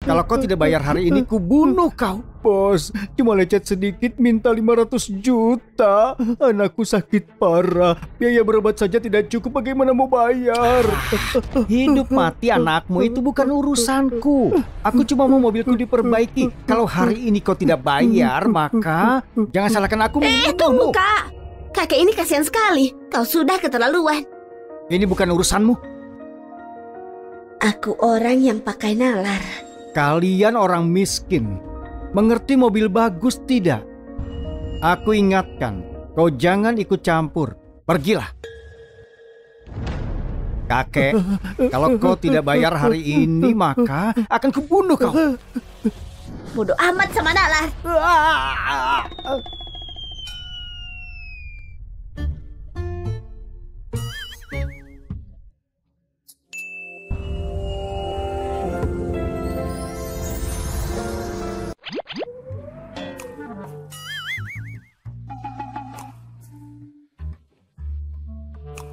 Kalau kau tidak bayar hari ini, kubunuh kau. Bos, cuma lecet sedikit minta 500 juta. Anakku sakit parah. Biaya berobat saja tidak cukup, bagaimana mau bayar? Hidup mati anakmu itu bukan urusanku. Aku cuma mau mobilku diperbaiki. Kalau hari ini kau tidak bayar, maka jangan salahkan aku membunuhmu. Tunggu, Kak. Kakek ini kasihan sekali. Kau sudah keterlaluan. Ini bukan urusanmu. Aku orang yang pakai nalar. Kalian orang miskin. Mengerti mobil bagus tidak? Aku ingatkan, kau jangan ikut campur. Pergilah. Kakek, kalau kau tidak bayar hari ini, maka akan kubunuh kau. Bodoh amat sama nalar.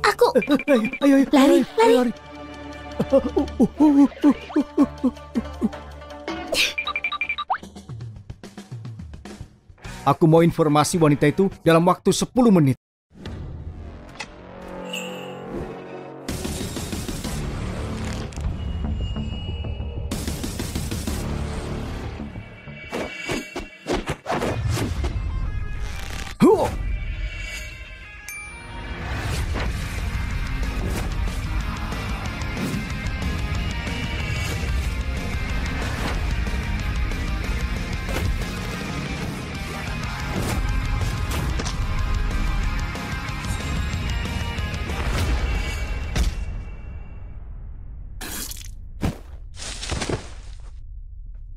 Aku Ayo, lari. Aku mau informasi wanita itu dalam waktu 10 menit. Huh!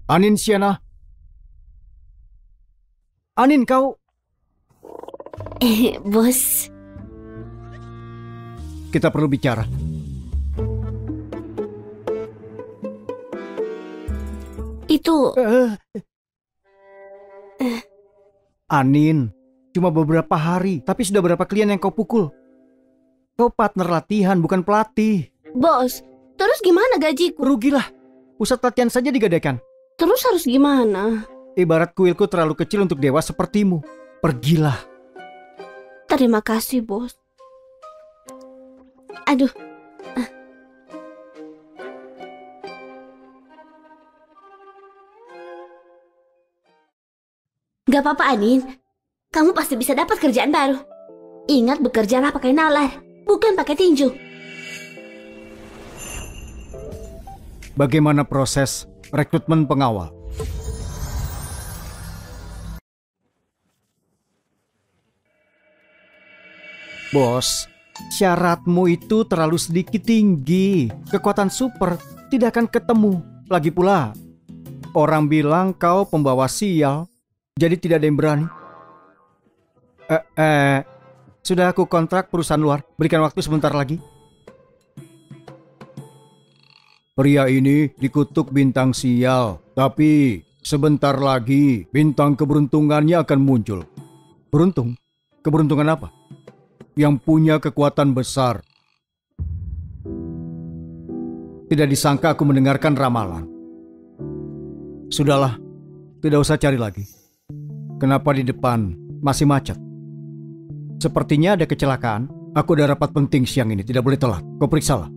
Anin, Siana. Anin, kau... Bos. Kita perlu bicara. Itu... Anin, cuma beberapa hari, tapi sudah berapa klien yang kau pukul? Kau partner latihan, bukan pelatih. Bos, terus gimana gajiku? Rugilah. Pusat latihan saja digadaikan. Terus harus gimana? Ibarat kuilku terlalu kecil untuk dewa sepertimu. Pergilah. Terima kasih, bos. Aduh. Gak apa-apa, Anin. Kamu pasti bisa dapat kerjaan baru. Ingat, bekerjalah pakai nalar, bukan pakai tinju. Bagaimana proses rekrutmen pengawal? Bos, syaratmu itu terlalu sedikit tinggi. Kekuatan super tidak akan ketemu. Lagi pula, orang bilang kau pembawa sial, jadi tidak ada yang berani. Sudah aku kontrak perusahaan luar. Berikan waktu sebentar lagi. Pria ini dikutuk bintang sial, tapi sebentar lagi bintang keberuntungannya akan muncul. Beruntung? Keberuntungan apa? Yang punya kekuatan besar. Tidak disangka aku mendengarkan ramalan. Sudahlah, tidak usah cari lagi. Kenapa di depan masih macet? Sepertinya ada kecelakaan. Aku ada rapat penting siang ini, tidak boleh telat. Kau periksalah.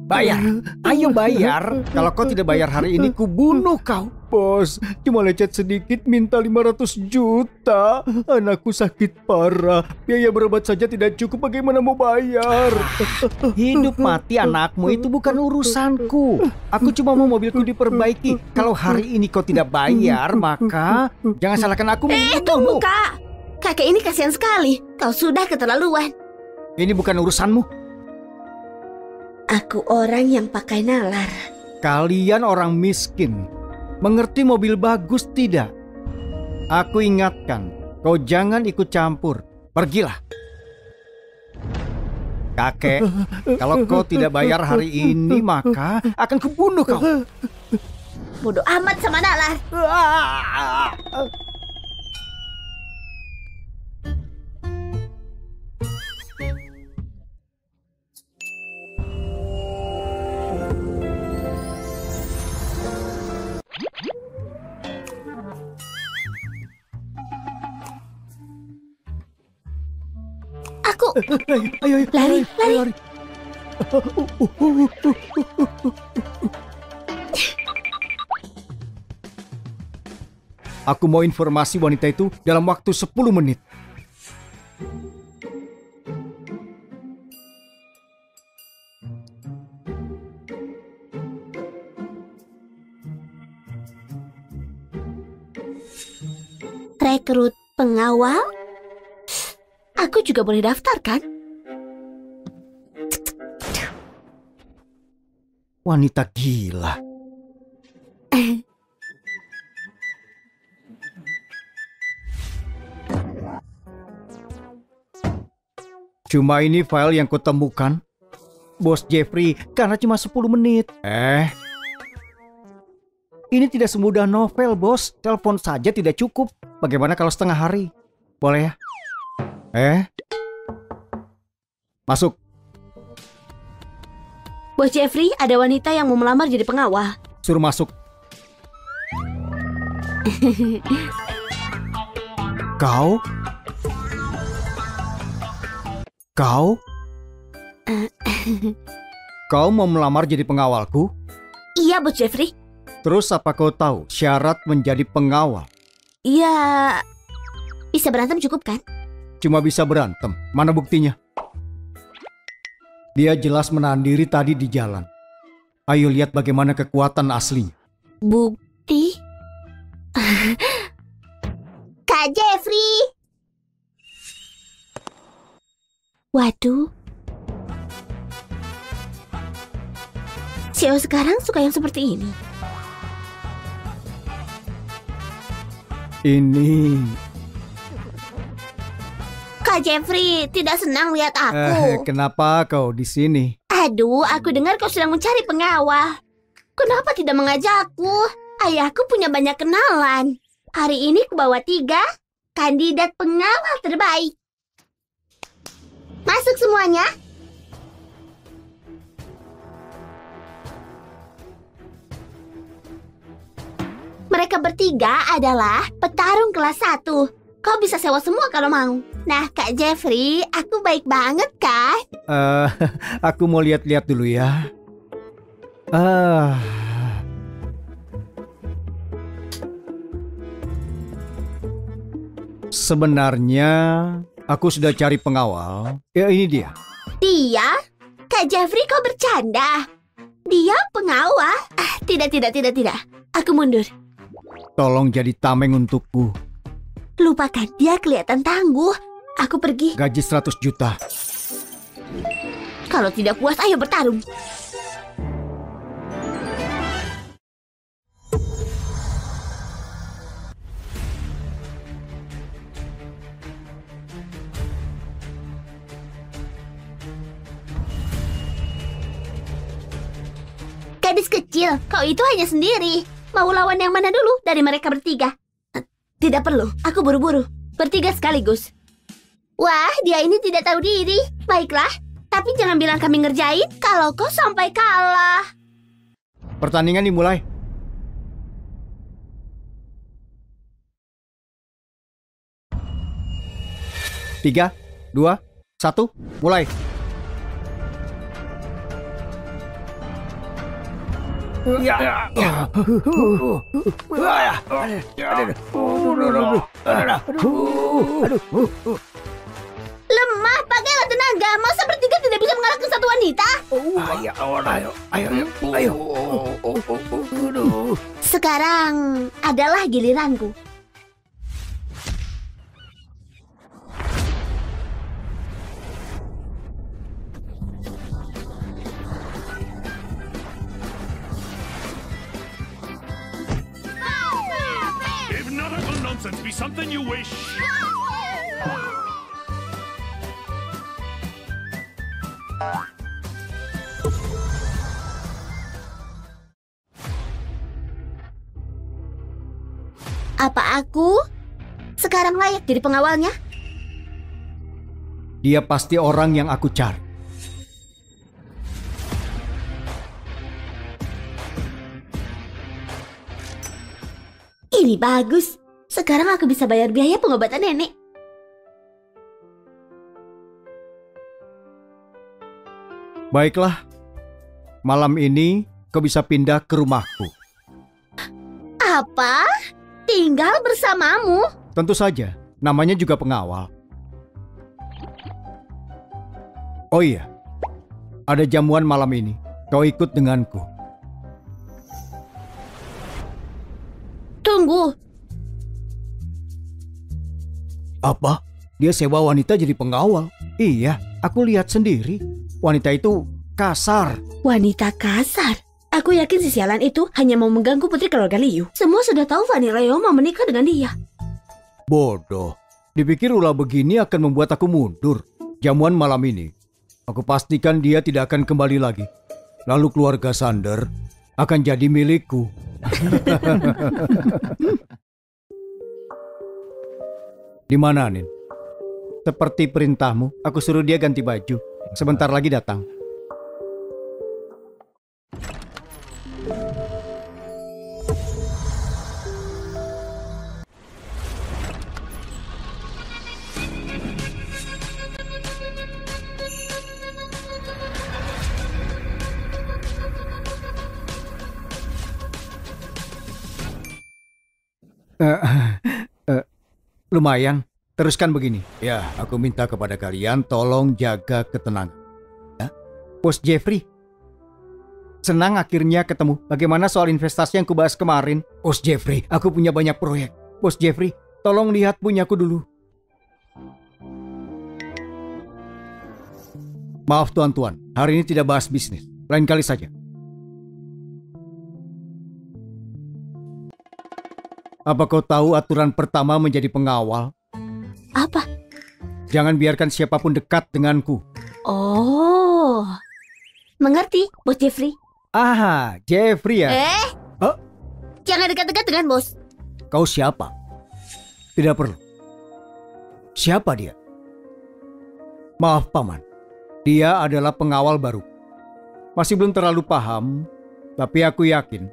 Bayar, ayo bayar. Kalau kau tidak bayar hari ini, kubunuh kau. Bos, cuma lecet sedikit minta 500 juta. Anakku sakit parah. Biaya berobat saja tidak cukup, bagaimana mau bayar? Hidup mati anakmu itu bukan urusanku. Aku cuma mau mobilku diperbaiki. Kalau hari ini kau tidak bayar, maka jangan salahkan aku membunuhmu. Tunggu, Kak. Kakek ini kasihan sekali. Kau sudah keterlaluan. Ini bukan urusanmu. Aku orang yang pakai nalar. Kalian orang miskin. Mengerti mobil bagus tidak? Aku ingatkan, kau jangan ikut campur. Pergilah. Kakek, kalau kau tidak bayar hari ini, maka akan kubunuh kau. Bodoh amat sama nalar. Ayo, Lari, lari. Aku mau informasi wanita itu dalam waktu 10 menit. Rekrut pengawal? Aku juga boleh daftar kan? Wanita gila. Cuma ini file yang kutemukan, Bos Jeffrey, karena cuma 10 menit. Ini tidak semudah novel, Bos. Telepon saja tidak cukup. Bagaimana kalau setengah hari? Boleh ya? Masuk. Bos Jeffrey, ada wanita yang mau melamar jadi pengawal. Suruh masuk. Kau? Kau mau melamar jadi pengawalku? Iya, Bos Jeffrey. Terus apa kau tahu syarat menjadi pengawal? Iya, bisa berantem cukup kan? Cuma bisa berantem. Mana buktinya? Dia jelas menahan diri tadi di jalan. Ayo lihat bagaimana kekuatan aslinya. Bukti? Kak Jeffrey! Waduh. Xiao sekarang suka yang seperti ini. Ini... Kak Jeffrey tidak senang lihat aku. Kenapa kau di sini? Aduh, aku dengar kau sedang mencari pengawal. Kenapa tidak mengajakku? Ayahku punya banyak kenalan. Hari ini ku bawa 3 kandidat pengawal terbaik. Masuk semuanya. Mereka bertiga adalah petarung kelas 1. Kau bisa sewa semua kalau mau. Nah, Kak Jeffrey, aku baik banget kan? Aku mau lihat-lihat dulu ya. Sebenarnya aku sudah cari pengawal. Ya, ini dia. Dia? Kak Jeffrey, kau bercanda? Dia pengawal? Tidak. Aku mundur. Tolong jadi tameng untukku. Lupakan, dia kelihatan tangguh. Aku pergi. Gaji 100 juta. Kalau tidak puas, ayo bertarung. Gadis kecil, kau itu hanya sendiri. Mau lawan yang mana dulu dari mereka bertiga? Tidak perlu, aku buru-buru. Bertiga sekaligus. Wah, dia ini tidak tahu diri. Baiklah, tapi jangan bilang kami ngerjain kalau kau sampai kalah. Pertandingan dimulai. Tiga, 2, 1, mulai. Lemah, pakailah tenaga. Masa bertiga tidak bisa mengalahkan satu wanita? Ayo. Sekarang adalah giliranku. If nautical nonsense be something you wish. Apa aku sekarang layak jadi pengawalnya? Dia pasti orang yang aku cari. Ini bagus. Sekarang aku bisa bayar biaya pengobatan nenek. Baiklah, malam ini kau bisa pindah ke rumahku. Apa? Tinggal bersamamu? Tentu saja, namanya juga pengawal. Oh iya, ada jamuan malam ini. Kau ikut denganku. Tunggu. Apa? Dia sewa wanita jadi pengawal? Iya, aku lihat sendiri. Wanita itu kasar. Wanita kasar? Aku yakin si sialan itu hanya mau mengganggu putri keluarga Liu. Semua sudah tahu Fanny Leo mau menikah dengan dia. Bodoh. Dipikir ulah begini akan membuat aku mundur. Jamuan malam ini, aku pastikan dia tidak akan kembali lagi. Lalu keluarga Sander akan jadi milikku. Di mana, Nin? Seperti perintahmu, aku suruh dia ganti baju. Sebentar lagi datang. Lumayan. Teruskan begini. Ya, aku minta kepada kalian tolong jaga ketenangan. Ya? Bos Jeffrey. Senang akhirnya ketemu. Bagaimana soal investasi yang kubahas kemarin? Bos Jeffrey, aku punya banyak proyek. Bos Jeffrey, tolong lihat punyaku dulu. Maaf tuan-tuan, hari ini tidak bahas bisnis. Lain kali saja. Apa kau tahu aturan pertama menjadi pengawal? Apa? Jangan biarkan siapapun dekat denganku. Oh, mengerti, Bos Jeffrey. Ah, Jeffrey ya? Oh? Jangan dekat-dekat dengan bos. Kau siapa? Tidak perlu. Siapa dia? Maaf, Paman. Dia adalah pengawal baru. Masih belum terlalu paham, tapi aku yakin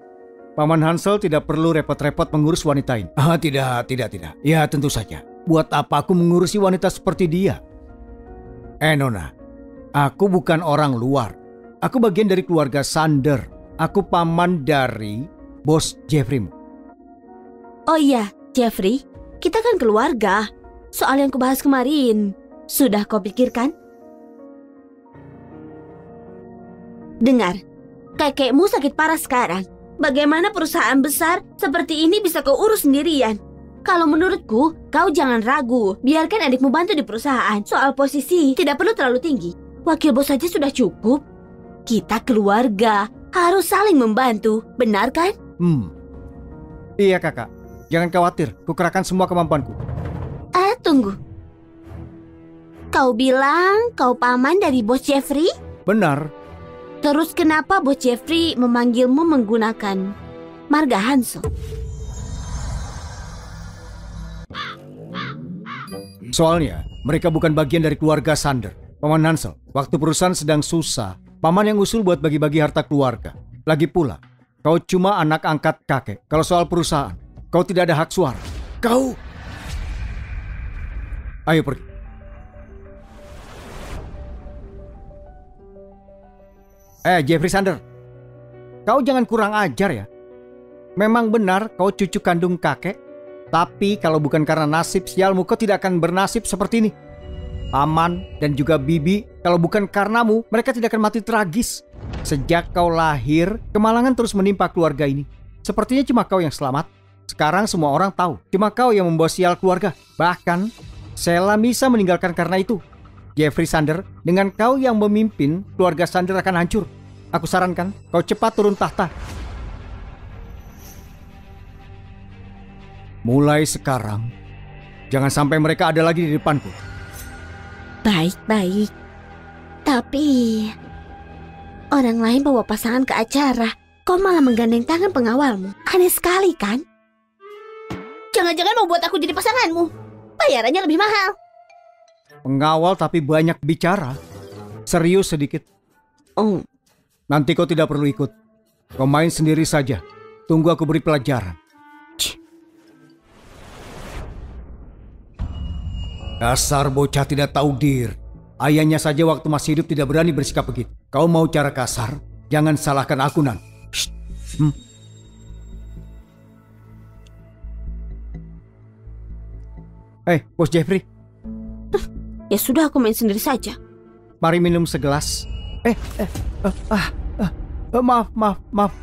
Paman Hansel tidak perlu repot-repot mengurus wanita ini. Ah, tidak. Ya, tentu saja. Buat apa aku mengurusi wanita seperti dia? Nona, aku bukan orang luar. Aku bagian dari keluarga Sander. Aku paman dari bos Jeffrey. Oh iya, Jeffrey, kita kan keluarga. Soal yang kubahas kemarin, sudah kau pikirkan? Dengar, kakekmu sakit parah sekarang. Bagaimana perusahaan besar seperti ini bisa kau urus sendirian? Kalau menurutku, kau jangan ragu. Biarkan adikmu bantu di perusahaan. Soal posisi tidak perlu terlalu tinggi. Wakil bos saja sudah cukup. Kita keluarga, harus saling membantu. Benar kan? Iya kakak. Jangan khawatir, kukerahkan semua kemampuanku. Tunggu. Kau bilang kau paman dari bos Jeffrey? Benar. Terus kenapa bos Jeffrey memanggilmu menggunakan marga Hansel? Soalnya, mereka bukan bagian dari keluarga Sander. Paman Hansel, waktu perusahaan sedang susah, paman yang usul buat bagi-bagi harta keluarga. Lagi pula, kau cuma anak angkat kakek. Kalau soal perusahaan, kau tidak ada hak suara. Kau... Ayo pergi. Jeffrey Sander, kau jangan kurang ajar ya. Memang benar kau cucu kandung kakek. Tapi kalau bukan karena nasib sialmu, kau tidak akan bernasib seperti ini. Paman dan juga bibi, kalau bukan karenamu, mereka tidak akan mati tragis. Sejak kau lahir, kemalangan terus menimpa keluarga ini. Sepertinya cuma kau yang selamat. Sekarang semua orang tahu, cuma kau yang membawa sial keluarga. Bahkan, Sheila bisa meninggalkan karena itu. Jeffrey Sander, dengan kau yang memimpin, keluarga Sander akan hancur. Aku sarankan, kau cepat turun tahta. Mulai sekarang, jangan sampai mereka ada lagi di depanku. Baik. Tapi, orang lain bawa pasangan ke acara. Kau malah menggandeng tangan pengawalmu. Aneh sekali kan? Jangan-jangan mau buat aku jadi pasanganmu. Bayarannya lebih mahal. Pengawal tapi banyak bicara. Serius sedikit. Nanti kau tidak perlu ikut. Kau main sendiri saja. Tunggu aku beri pelajaran. Dasar bocah tidak tahu diri. Ayahnya saja waktu masih hidup tidak berani bersikap begitu. Kau mau cara kasar? Jangan salahkan aku, Nan. Bos Jeffrey. Ya sudah, aku main sendiri saja. Mari minum segelas. Maaf.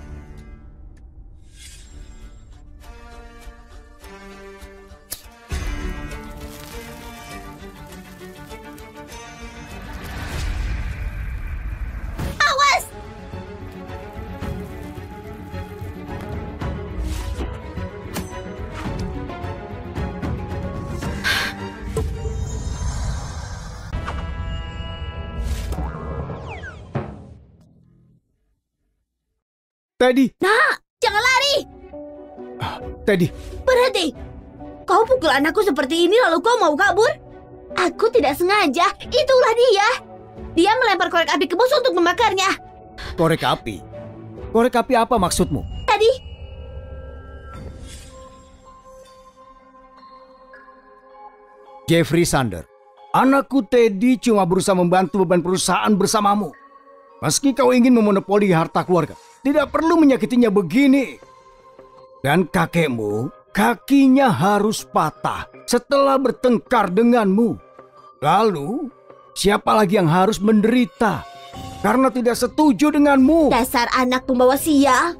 Awas! Teddy, Nak, jangan lari! Teddy. Berhenti! Kau pukul anakku seperti ini lalu kau mau kabur? Aku tidak sengaja, itulah dia. Dia melempar korek api ke bos untuk membakarnya. Korek api? Korek api apa maksudmu? Tadi, Jeffrey Sander, anakku Teddy cuma berusaha membantu beban perusahaan bersamamu. Meski kau ingin memonopoli harta keluarga, tidak perlu menyakitinya begini. Dan kakekmu, kakinya harus patah setelah bertengkar denganmu. Lalu, siapa lagi yang harus menderita karena tidak setuju denganmu? dasar anak pembawa sial.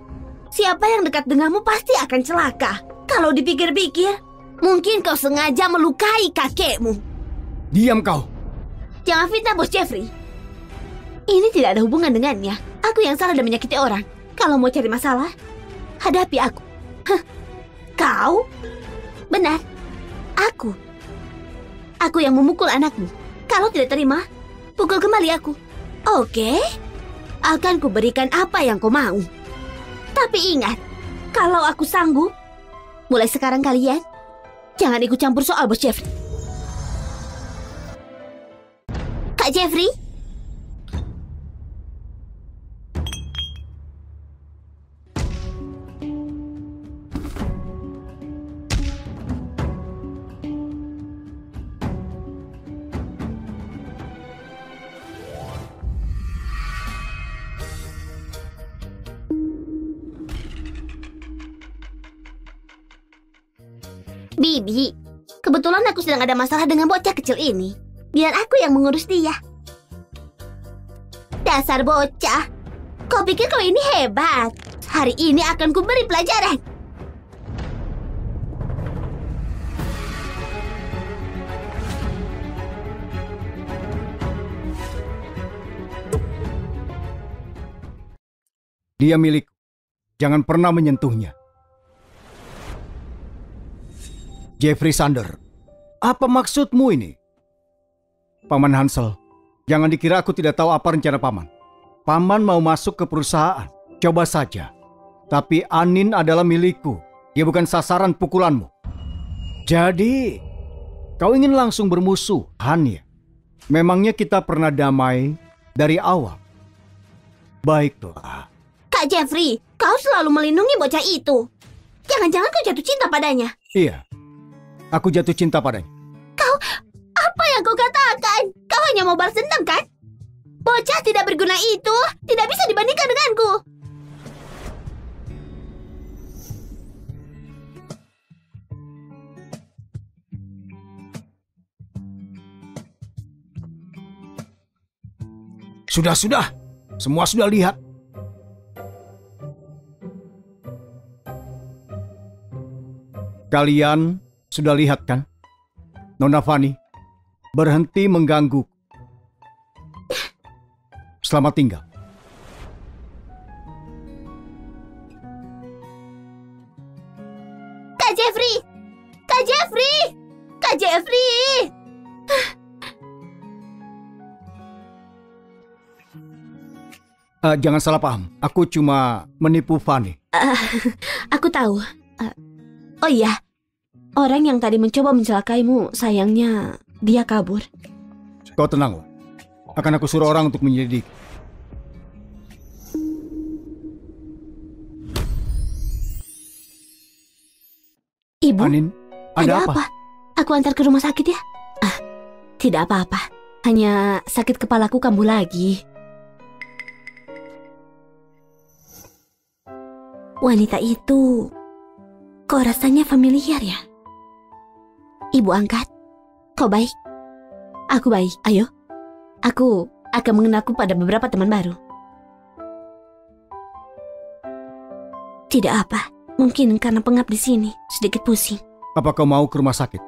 Siapa yang dekat denganmu pasti akan celaka. Kalau dipikir-pikir, mungkin kau sengaja melukai kakekmu. Diam kau. Jangan fitnah bos Jeffrey. Ini tidak ada hubungan dengannya. Aku yang salah dan menyakiti orang. Kalau mau cari masalah, hadapi aku. Kau? Benar. Aku yang memukul anakmu. Kalau tidak terima, pukul kembali aku. Oke? Akan kuberikan apa yang kau mau. Tapi ingat, kalau aku sanggup, mulai sekarang kalian jangan ikut campur soal bos Jeffrey. Kak Jeffrey? Bibi, kebetulan aku sedang ada masalah dengan bocah kecil ini. Biar aku yang mengurus dia. Dasar bocah, kau pikir kau ini hebat? Hari ini akan kuberi pelajaran. Dia milikku. Jangan pernah menyentuhnya. Jeffrey Sander, apa maksudmu ini? Paman Hansel, jangan dikira aku tidak tahu apa rencana Paman. Paman mau masuk ke perusahaan, coba saja. Tapi Anin adalah milikku, dia bukan sasaran pukulanmu. Jadi, kau ingin langsung bermusuh, Han ya? Memangnya kita pernah damai dari awal? Baiklah. Kak Jeffrey, kau selalu melindungi bocah itu. Jangan-jangan kau jatuh cinta padanya. Iya, aku jatuh cinta padanya. Apa yang kau katakan? Kau hanya mau balas dendam kan? Bocah tidak berguna itu tidak bisa dibandingkan denganku. Sudah, semua sudah lihat. Kalian sudah lihat kan? Nona Fanny, berhenti mengganggu. Selamat tinggal. Kak Jeffrey! Kak Jeffrey! Kak Jeffrey! Jangan salah paham, aku cuma menipu Fanny. Aku tahu. Oh iya, orang yang tadi mencoba mencelakaimu, sayangnya dia kabur. Kau tenanglah, akan aku suruh orang untuk menyelidiki. Ibu, Anin, ada apa? Aku antar ke rumah sakit ya. Tidak apa-apa. Hanya sakit kepalaku kambuh lagi. Wanita itu kok rasanya familiar ya? Ibu angkat, kau baik? Aku baik, ayo. Aku akan mengenalku pada beberapa teman baru. Tidak apa, mungkin karena pengap di sini, sedikit pusing. Apa kau mau ke rumah sakit?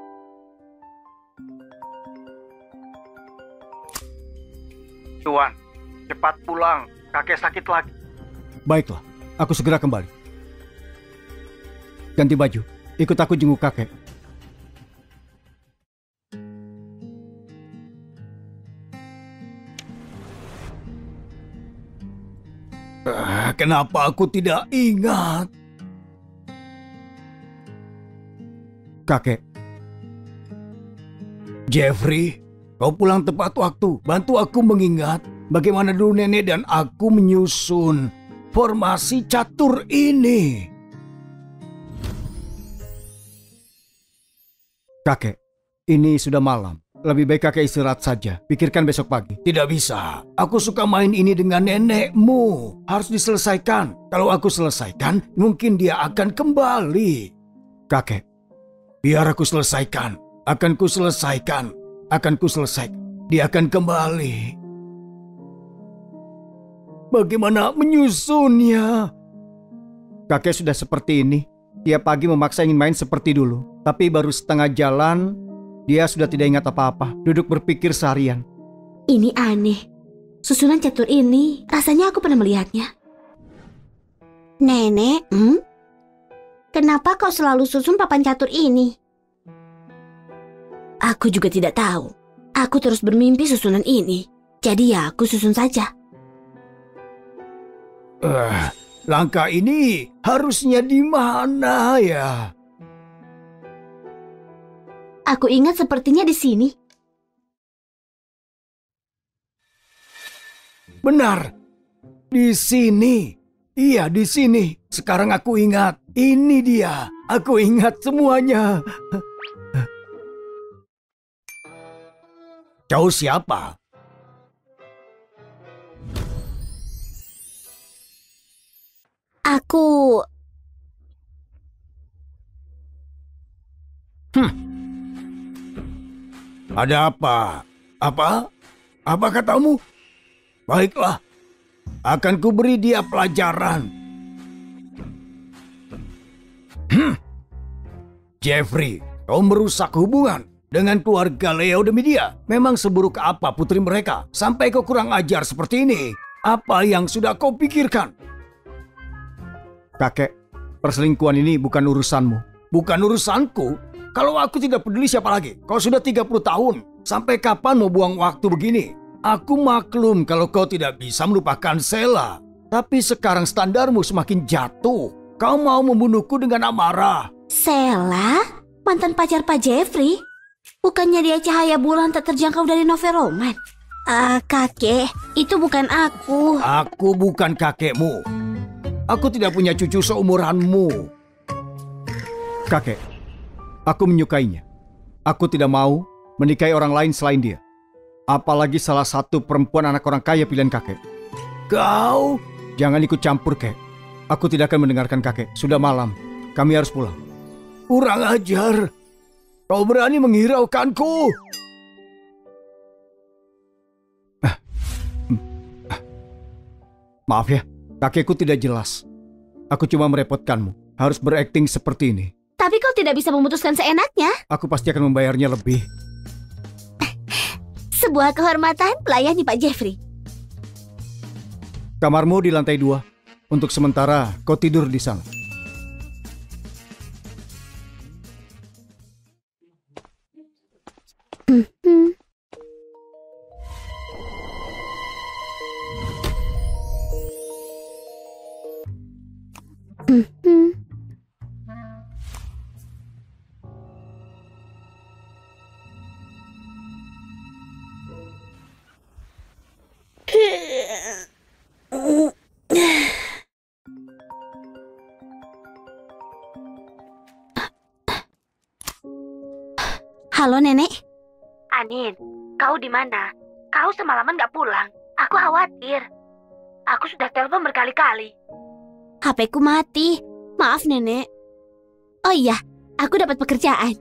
Tuan, cepat pulang. Kakek sakit lagi. Baiklah, aku segera kembali. Ganti baju, ikut aku jenguk kakek. Kenapa aku tidak ingat? Kakek. Jeffrey, kau pulang tepat waktu. Bantu aku mengingat bagaimana dulu nenek dan aku menyusun formasi catur ini. Kakek, ini sudah malam. Lebih baik kakek istirahat saja. Pikirkan besok pagi. Tidak bisa. Aku suka main ini dengan nenekmu. Harus diselesaikan. Kalau aku selesaikan, mungkin dia akan kembali. Kakek, biar aku selesaikan. Akan ku selesaikan. Akan ku selesaikan. Dia akan kembali. Bagaimana menyusunnya? Kakek sudah seperti ini. Tiap pagi memaksa ingin main seperti dulu. Tapi baru setengah jalan, dia sudah tidak ingat apa-apa. Duduk berpikir seharian. Ini aneh. Susunan catur ini, rasanya aku pernah melihatnya. Nenek, kenapa kau selalu susun papan catur ini? Aku juga tidak tahu. Aku terus bermimpi susunan ini. Jadi ya aku susun saja. Langkah ini harusnya di mana ya? Aku ingat sepertinya di sini. Benar. Di sini. Iya, di sini. Sekarang aku ingat. Ini dia. Aku ingat semuanya. Kau siapa? Aku... Ada apa? Apa? Apa katamu? Baiklah. Akan kuberi dia pelajaran. Jeffrey, kau merusak hubungan dengan keluarga Leo demi dia. Memang seburuk apa putri mereka sampai kau kurang ajar seperti ini? Apa yang sudah kau pikirkan? Kakek, perselingkuhan ini bukan urusanmu. Bukan urusanku? Kalau aku tidak peduli siapa lagi. Kau sudah 30 tahun. Sampai kapan mau buang waktu begini? Aku maklum kalau kau tidak bisa melupakan Sheila. Tapi sekarang standarmu semakin jatuh. Kau mau membunuhku dengan amarah. Sheila? Mantan pacar Pak Jeffrey? Bukannya dia cahaya bulan tak terjangkau dari novel roman? Kakek, itu bukan aku. Aku bukan kakekmu. Aku tidak punya cucu seumuranmu. Kakek, aku menyukainya. Aku tidak mau menikahi orang lain selain dia. Apalagi salah satu perempuan anak orang kaya pilihan kakek. Kau? Jangan ikut campur, kek. Aku tidak akan mendengarkan kakek. Sudah malam. Kami harus pulang. Kurang ajar. Kau berani menghiraukanku. Maaf ya, kakekku tidak jelas. Aku cuma merepotkanmu. Harus berakting seperti ini. Tapi kau tidak bisa memutuskan seenaknya. Aku pasti akan membayarnya lebih. Sebuah kehormatan melayani Pak Jeffrey. Kamarmu di lantai 2. Untuk sementara kau tidur di sana. Halo, Nenek. Anin, kau di mana? Kau semalaman gak pulang. Aku khawatir. Aku sudah telepon berkali-kali. HP-ku mati. Maaf, Nenek. Oh iya, aku dapat pekerjaan.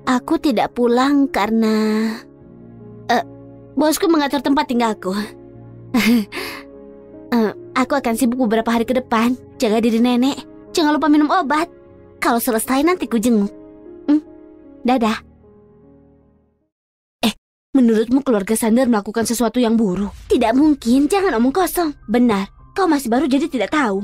Aku tidak pulang karena... bosku mengatur tempat tinggalku. Aku akan sibuk beberapa hari ke depan. Jaga diri, Nenek. Jangan lupa minum obat. Kalau selesai nanti ku jenguk. Dadah. Menurutmu keluarga Sander melakukan sesuatu yang buruk? Tidak mungkin, jangan omong kosong. Benar, kau masih baru jadi tidak tahu.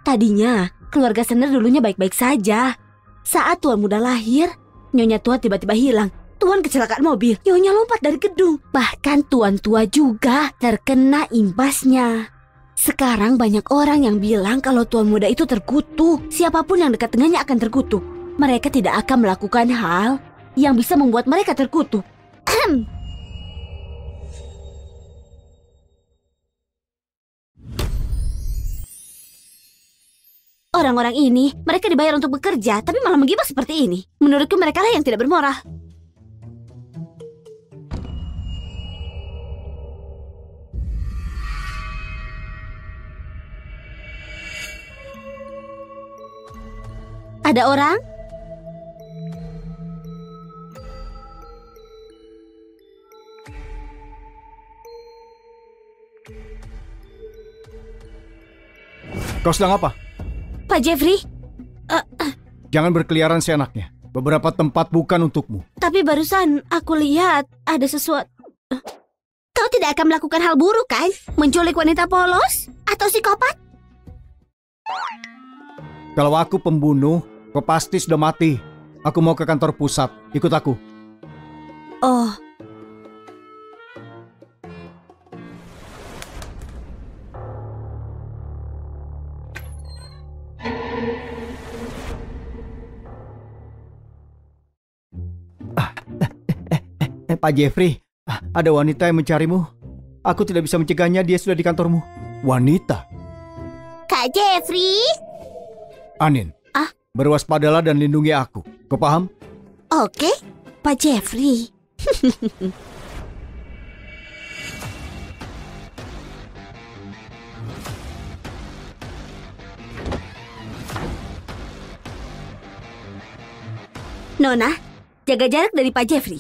Tadinya, keluarga Sander dulunya baik-baik saja. Saat Tuan muda lahir, Nyonya tua tiba-tiba hilang. Tuan kecelakaan mobil, Nyonya lompat dari gedung. Bahkan Tuan tua juga terkena imbasnya. Sekarang banyak orang yang bilang kalau Tuan muda itu terkutuk. Siapapun yang dekat dengannya akan terkutuk. Mereka tidak akan melakukan hal yang bisa membuat mereka terkutuk. Orang-orang ini, mereka dibayar untuk bekerja, tapi malah menggibah seperti ini. Menurutku mereka lah yang tidak bermoral. Ada orang? Kau sedang apa? Pak Jeffrey? Jangan berkeliaran seenaknya. Beberapa tempat bukan untukmu. Tapi barusan aku lihat ada sesuatu. Kau tidak akan melakukan hal buruk, kan? Menculik wanita polos? Atau psikopat? Kalau aku pembunuh, kau pasti sudah mati. Aku mau ke kantor pusat. Ikut aku. Oh. Pak Jeffrey, ada wanita yang mencarimu. Aku tidak bisa mencegahnya, dia sudah di kantormu. Wanita? Kak Jeffrey? Anin, berwaspadalah dan lindungi aku. Kau paham? Oke, Pak Jeffrey. Nona, jaga jarak dari Pak Jeffrey.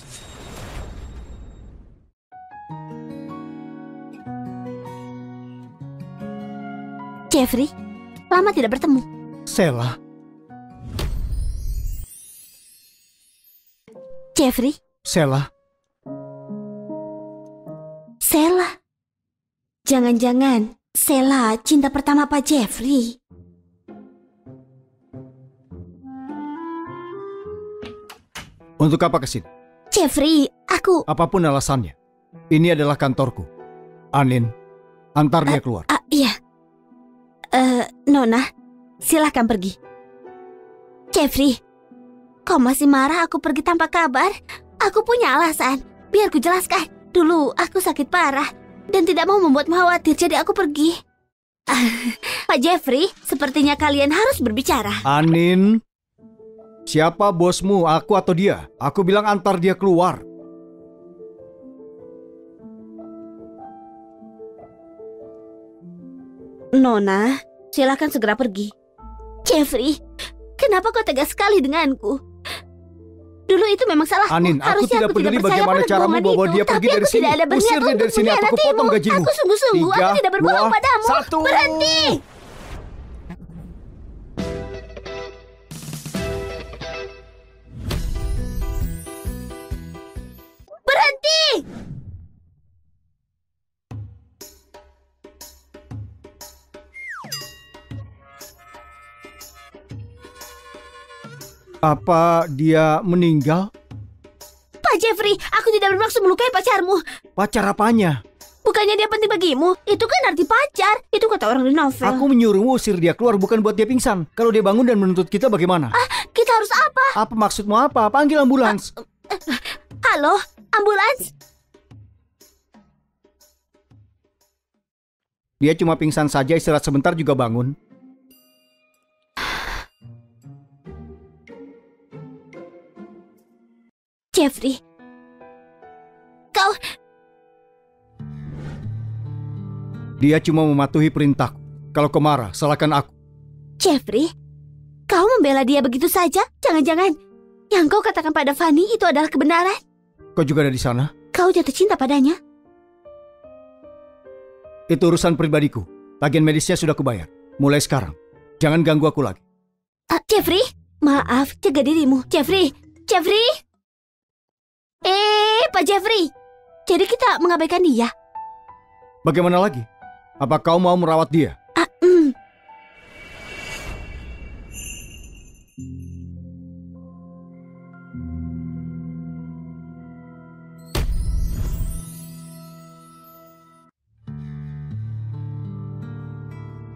Jeffrey, lama tidak bertemu. Sheila. Jeffrey? Sheila. Sheila. Jangan-jangan Sheila cinta pertama Pak Jeffrey. Untuk apa kesini? Jeffrey, aku... Apapun alasannya, ini adalah kantorku. Anin, antar dia keluar. Iya. Nona, silahkan pergi. Jeffrey, kau masih marah aku pergi tanpa kabar? Aku punya alasan. Biar ku jelaskan. Dulu aku sakit parah dan tidak mau membuatmu khawatir, jadi aku pergi. Pak Jeffrey, sepertinya kalian harus berbicara. Anin, siapa bosmu, aku atau dia? Aku bilang antar dia keluar. Nona, silakan segera pergi. Jeffrey, kenapa kau tegas sekali denganku? Dulu itu memang salahku. Anin, aku Harusnya tidak peduli percaya bagaimana pada caramu bohongan bawa itu. dia pergi Tapi dari aku sini. tidak ada berniat Usir dia untuk dari sini atau mengkhianatimu. kupotong gajimu. Aku sungguh-sungguh, aku tidak berbohong 3, padamu. 2, 1. Berhenti! Berhenti! Apa dia meninggal? Pak Jeffrey, aku tidak bermaksud melukai pacarmu. Pacar apanya? Bukannya dia penting bagimu? Itu kan arti pacar. Itu kata orang di novel. Aku menyuruhmu usir dia keluar bukan buat dia pingsan. Kalau dia bangun dan menuntut kita bagaimana? Kita harus apa? Apa maksudmu apa? Panggil ambulans. Halo, ambulans? Dia cuma pingsan saja, istirahat sebentar juga bangun. Jeffrey, Dia cuma mematuhi perintahku. Kalau kau marah, salahkan aku. Jeffrey, kau membela dia begitu saja? Jangan-jangan yang kau katakan pada Fanny itu adalah kebenaran? Kau juga ada di sana? Kau jatuh cinta padanya? Itu urusan pribadiku. Tagihan medisnya sudah kubayar. Mulai sekarang, jangan ganggu aku lagi. Jeffrey, maaf, jaga dirimu. Jeffrey, Jeffrey. Pak Jeffrey. Jadi kita mengabaikan dia? Bagaimana lagi? Apa kau mau merawat dia?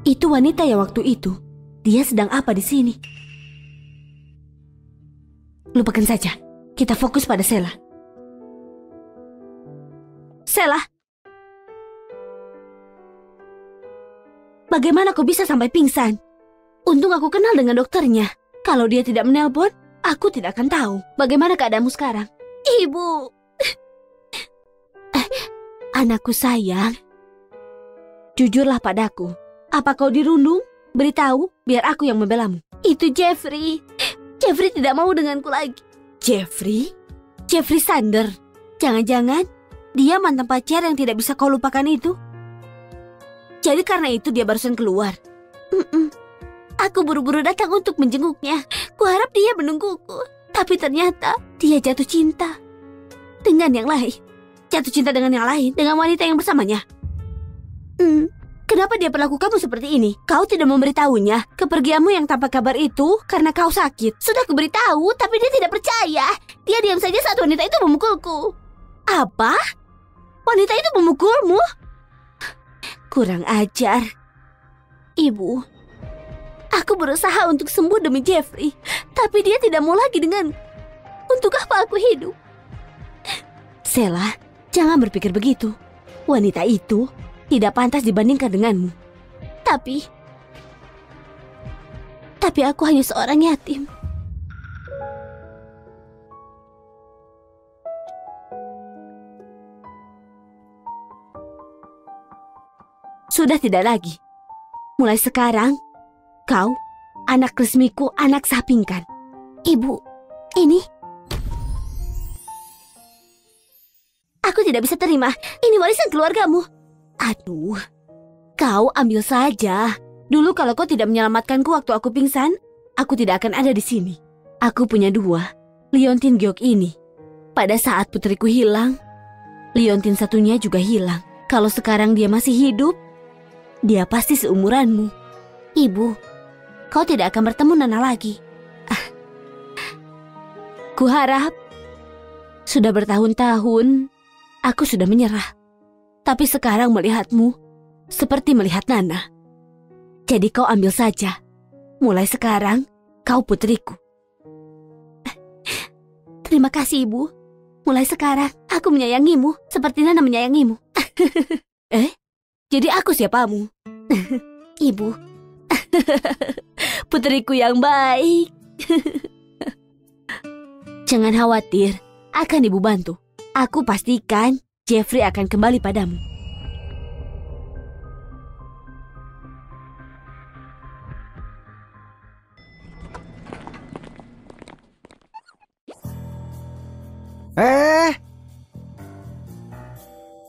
Itu wanita ya waktu itu. Dia sedang apa di sini? Lupakan saja. Kita fokus pada Sheila. Sheila, bagaimana kau bisa sampai pingsan? Untung aku kenal dengan dokternya. Kalau dia tidak menelpon, aku tidak akan tahu. Bagaimana keadaanmu sekarang? Ibu. Anakku sayang. Jujurlah padaku. Apa kau dirundung? Beritahu, biar aku yang membelamu. Itu Jeffrey. Jeffrey tidak mau denganku lagi. Jeffrey? Jeffrey Sander. Jangan-jangan dia mantan pacar yang tidak bisa kau lupakan itu? Jadi karena itu dia barusan keluar? Aku buru-buru datang untuk menjenguknya. Kuharap dia menungguku. Tapi ternyata dia jatuh cinta dengan yang lain. Jatuh cinta dengan yang lain, dengan wanita yang bersamanya. Kenapa dia perlakukanmu seperti ini? Kau tidak memberitahunya. Kepergianmu yang tanpa kabar itu karena kau sakit. Sudah kuberitahu, tapi dia tidak percaya. Dia diam saja saat wanita itu memukulku. Apa? Wanita itu memukulmu? Kurang ajar. Ibu, aku berusaha untuk sembuh demi Jeffrey, tapi dia tidak mau lagi dengan. Untuk apa aku hidup? Sheila, jangan berpikir begitu. Wanita itu tidak pantas dibandingkan denganmu. Tapi aku hanya seorang yatim. Sudah tidak lagi. Mulai sekarang, kau anak resmiku, anak Sapingkan. Ibu, ini aku tidak bisa terima. Ini warisan keluargamu. Aduh, kau ambil saja. Dulu kalau kau tidak menyelamatkanku waktu aku pingsan, aku tidak akan ada di sini. Aku punya dua, Liontin Gyok ini. Pada saat putriku hilang, Liontin satunya juga hilang. Kalau sekarang dia masih hidup, dia pasti seumuranmu. Ibu, kau tidak akan bertemu Nana lagi. Kuharap sudah bertahun-tahun aku sudah menyerah. Tapi sekarang melihatmu seperti melihat Nana. Jadi kau ambil saja. Mulai sekarang kau putriku. Terima kasih, Ibu. Mulai sekarang aku menyayangimu seperti Nana menyayangimu. Jadi aku siapamu? Ibu. Putriku yang baik. Jangan khawatir, akan Ibu bantu. Aku pastikan Jeffrey akan kembali padamu.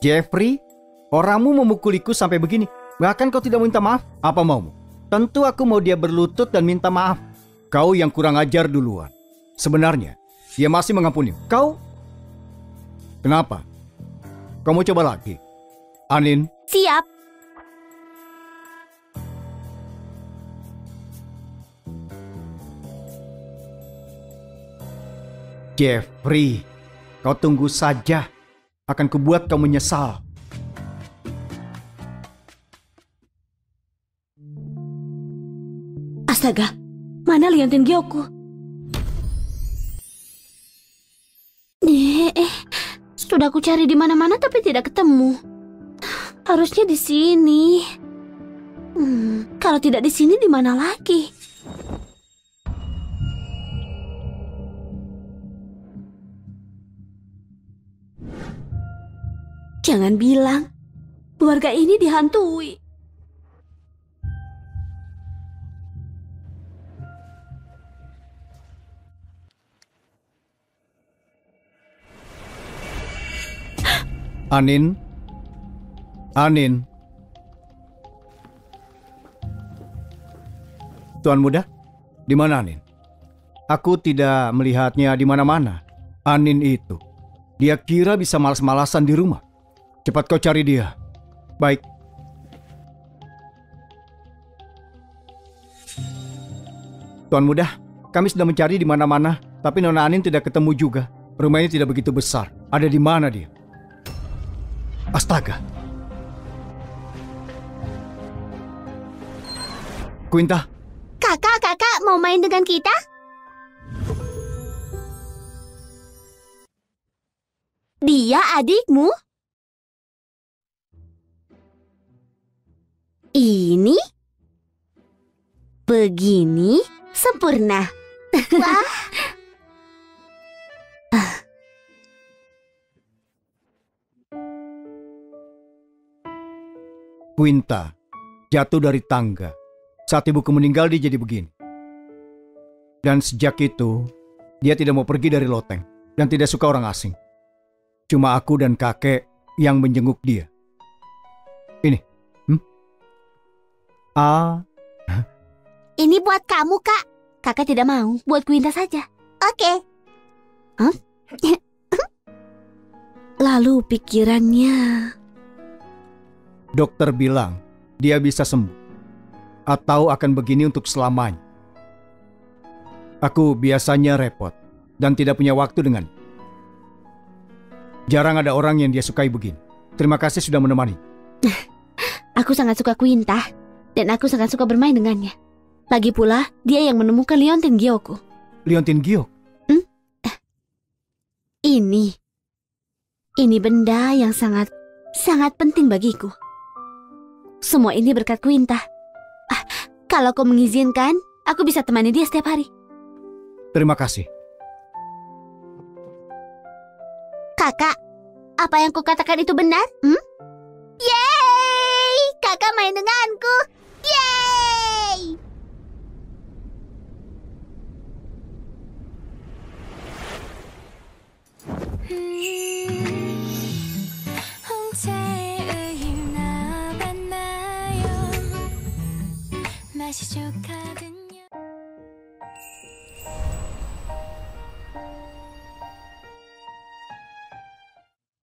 Jeffrey, orangmu memukuliku sampai begini. Bahkan kau tidak minta maaf. Apa maumu? Tentu aku mau dia berlutut dan minta maaf. Kau yang kurang ajar duluan. Sebenarnya, dia masih mengampuni. Kau? Kenapa? Kamu coba lagi. Anin? Siap. Jeffrey, kau tunggu saja. Akan kubuat kau menyesal. Astaga, mana Liontin Gyokku? Sudah aku cari di mana-mana tapi tidak ketemu. Harusnya di sini. Kalau tidak di sini di mana lagi? Jangan bilang keluarga ini dihantui. Anin. Anin. Tuan Muda, di mana Anin? Aku tidak melihatnya di mana-mana. Anin itu, dia kira bisa malas-malasan di rumah. Cepat kau cari dia. Baik. Tuan Muda, kami sudah mencari di mana-mana, tapi Nona Anin tidak ketemu juga. Rumah ini tidak begitu besar. Ada di mana dia? Astaga. Quinta. Kakak mau main dengan kita? Dia adikmu? Ini? Begini sempurna. Wah. Quinta jatuh dari tangga. Saat ibuku meninggal dia jadi begini. Dan sejak itu dia tidak mau pergi dari loteng dan tidak suka orang asing. Cuma aku dan kakek yang menjenguk dia. Ini. Ini buat kamu, Kak. Kakak tidak mau, buat Quinta saja. Oke. Lalu pikirannya... Dokter bilang dia bisa sembuh atau akan begini untuk selamanya. Aku biasanya repot dan tidak punya waktu dengan. Jarang ada orang yang dia sukai begini. Terima kasih sudah menemani. Aku sangat suka Quinta dan aku sangat suka bermain dengannya. Lagi pula dia yang menemukan liontin Gyoko. Liontin Gyoko? Ini benda yang sangat penting bagiku. Semua ini berkat Quinta. Kalau kau mengizinkan, aku bisa temani dia setiap hari. Terima kasih. Kakak, apa yang kau katakan itu benar? Yeay! Kakak main denganku. Yeay!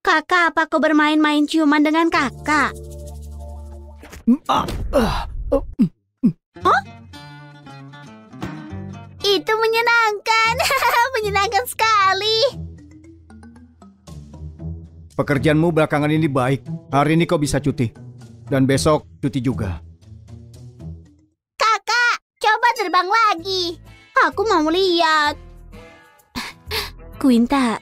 Kakak, apa kau bermain-main ciuman dengan kakak? Itu menyenangkan. Menyenangkan sekali. Pekerjaanmu belakangan ini baik. Hari ini kau bisa cuti. Dan besok cuti juga. Kakak, coba terbang lagi. Aku mau lihat. Quinta,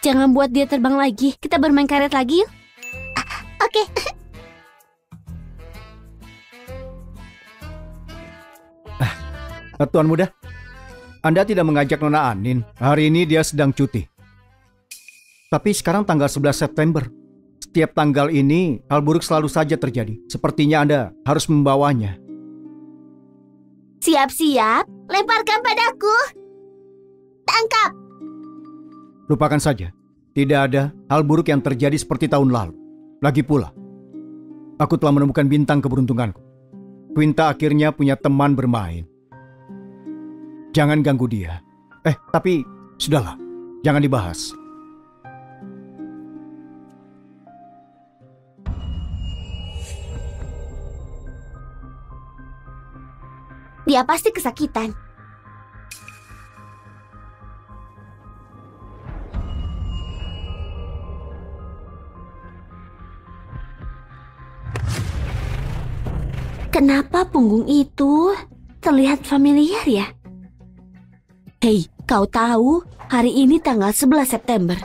jangan buat dia terbang lagi. Kita bermain karet lagi yuk. Oke. Tuan Muda, Anda tidak mengajak Nona Anin. Hari ini dia sedang cuti. Tapi sekarang tanggal 11 September. Setiap tanggal ini hal buruk selalu saja terjadi. Sepertinya Anda harus membawanya. Siap-siap, lemparkan padaku. Tangkap. Lupakan saja. Tidak ada hal buruk yang terjadi seperti tahun lalu. Lagi pula, aku telah menemukan bintang keberuntunganku. Quinta akhirnya punya teman bermain. Jangan ganggu dia. Tapi sudahlah, jangan dibahas. Dia pasti kesakitan. Kenapa punggung itu terlihat familiar ya? Hei, kau tahu hari ini tanggal 11 September.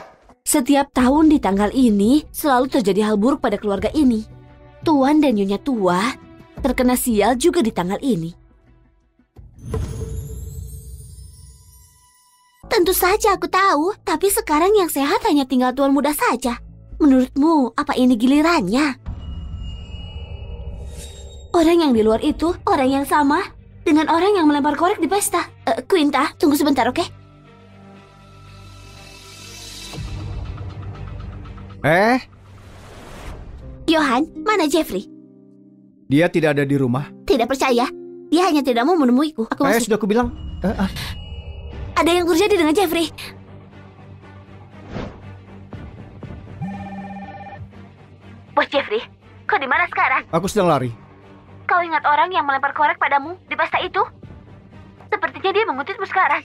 Setiap tahun di tanggal ini selalu terjadi hal buruk pada keluarga ini. Tuan dan Nyonya tua terkena sial juga di tanggal ini. Tentu saja aku tahu, tapi sekarang yang sehat hanya tinggal Tuan Muda saja. Menurutmu, apa ini gilirannya? Orang yang di luar itu orang yang sama dengan orang yang melempar korek di pesta. Quinta, tunggu sebentar, oke? Johan, mana Jeffrey? Dia tidak ada di rumah. Tidak percaya. Dia hanya tidak mau menemuiku. Aku masih... Sudah aku bilang. Ada yang terjadi dengan Jeffrey. Bos Jeffrey, kau di mana sekarang? Aku sedang lari. Kau ingat orang yang melempar korek padamu di pesta itu? Sepertinya dia mengutipmu sekarang.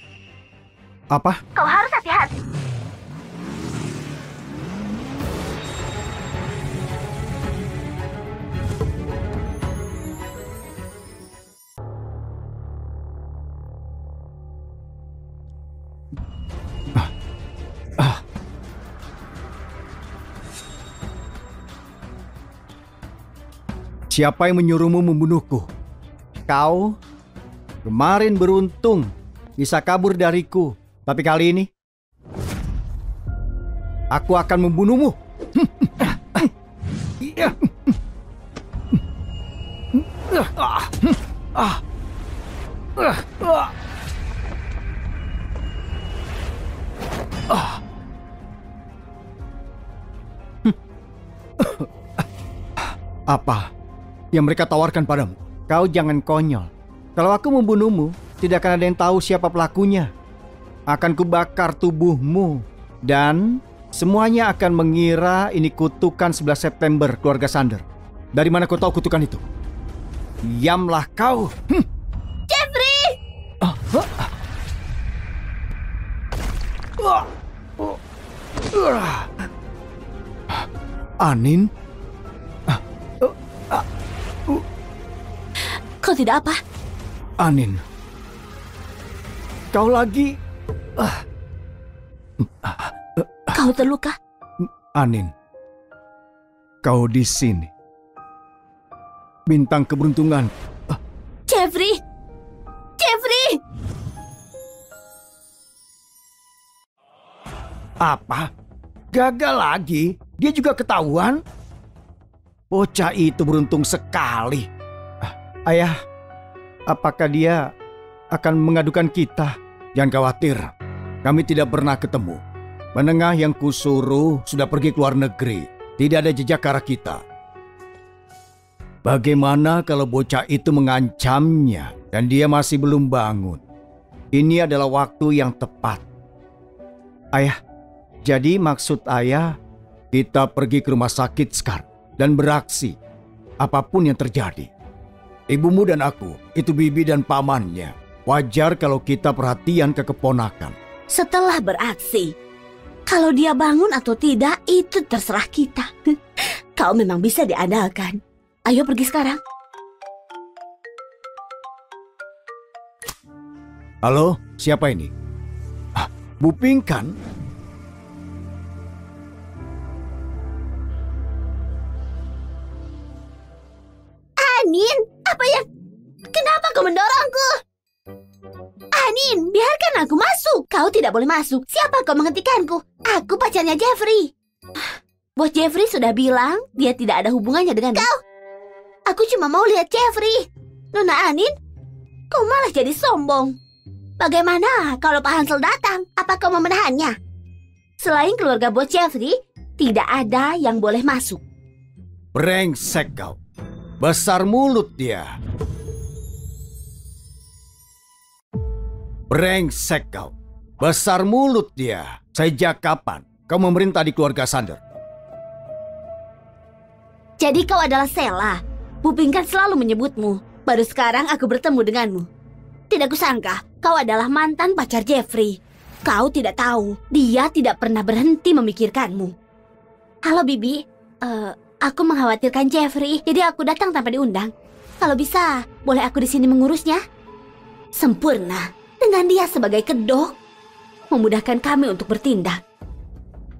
Apa? Kau harus hati-hati. Siapa yang menyuruhmu membunuhku? Kau kemarin beruntung bisa kabur dariku. Tapi kali ini aku akan membunuhmu. Apa yang mereka tawarkan padamu? Kau jangan konyol. Kalau aku membunuhmu, tidak akan ada yang tahu siapa pelakunya. Akan kubakar tubuhmu dan semuanya akan mengira ini kutukan 11 September keluarga Sander. Dari mana kau tahu kutukan itu? Diamlah kau. Jeffrey! Anin? Kau tidak apa? Anin, kau lagi... Kau terluka? Anin, kau di sini. Bintang keberuntungan. Jeffrey! Jeffrey! Apa? Gagal lagi? Dia juga ketahuan? Bocah itu beruntung sekali. Ayah, apakah dia akan mengadukan kita? Jangan khawatir, kami tidak pernah ketemu. Menengah yang kusuruh sudah pergi ke luar negeri. Tidak ada jejak ke arah kita. Bagaimana kalau bocah itu mengancamnya dan dia masih belum bangun? Ini adalah waktu yang tepat. Ayah, jadi maksud ayah kita pergi ke rumah sakit sekarang dan beraksi apapun yang terjadi. Ibumu dan aku, itu bibi dan pamannya. Wajar kalau kita perhatian ke keponakan. Setelah beraksi, kalau dia bangun atau tidak, itu terserah kita. Kau memang bisa diandalkan. Ayo pergi sekarang. Halo, siapa ini? Bu Pink kan? Anin, apa yang... Kenapa kau mendorongku? Anin, biarkan aku masuk. Kau tidak boleh masuk. Siapa kau menghentikanku? Aku pacarnya Jeffrey. Bos Jeffrey sudah bilang dia tidak ada hubungannya dengan kau. Aku cuma mau lihat Jeffrey. Nona Anin, kau malah jadi sombong. Bagaimana kalau Pak Hansel datang? Apa kau mau menahannya? Selain keluarga bos Jeffrey, tidak ada yang boleh masuk. Brengsek kau. Besar mulut dia. Brengsek kau. Besar mulut dia. Sejak kapan kau memerintah di keluarga Sander? Jadi kau adalah Sela. Bu Pink kan selalu menyebutmu. Baru sekarang aku bertemu denganmu. Tidak kusangka kau adalah mantan pacar Jeffrey. Kau tidak tahu, dia tidak pernah berhenti memikirkanmu. Halo Bibi, aku mengkhawatirkan Jeffrey, jadi aku datang tanpa diundang. Kalau bisa, boleh aku di sini mengurusnya? Sempurna. Dengan dia sebagai kedok, memudahkan kami untuk bertindak.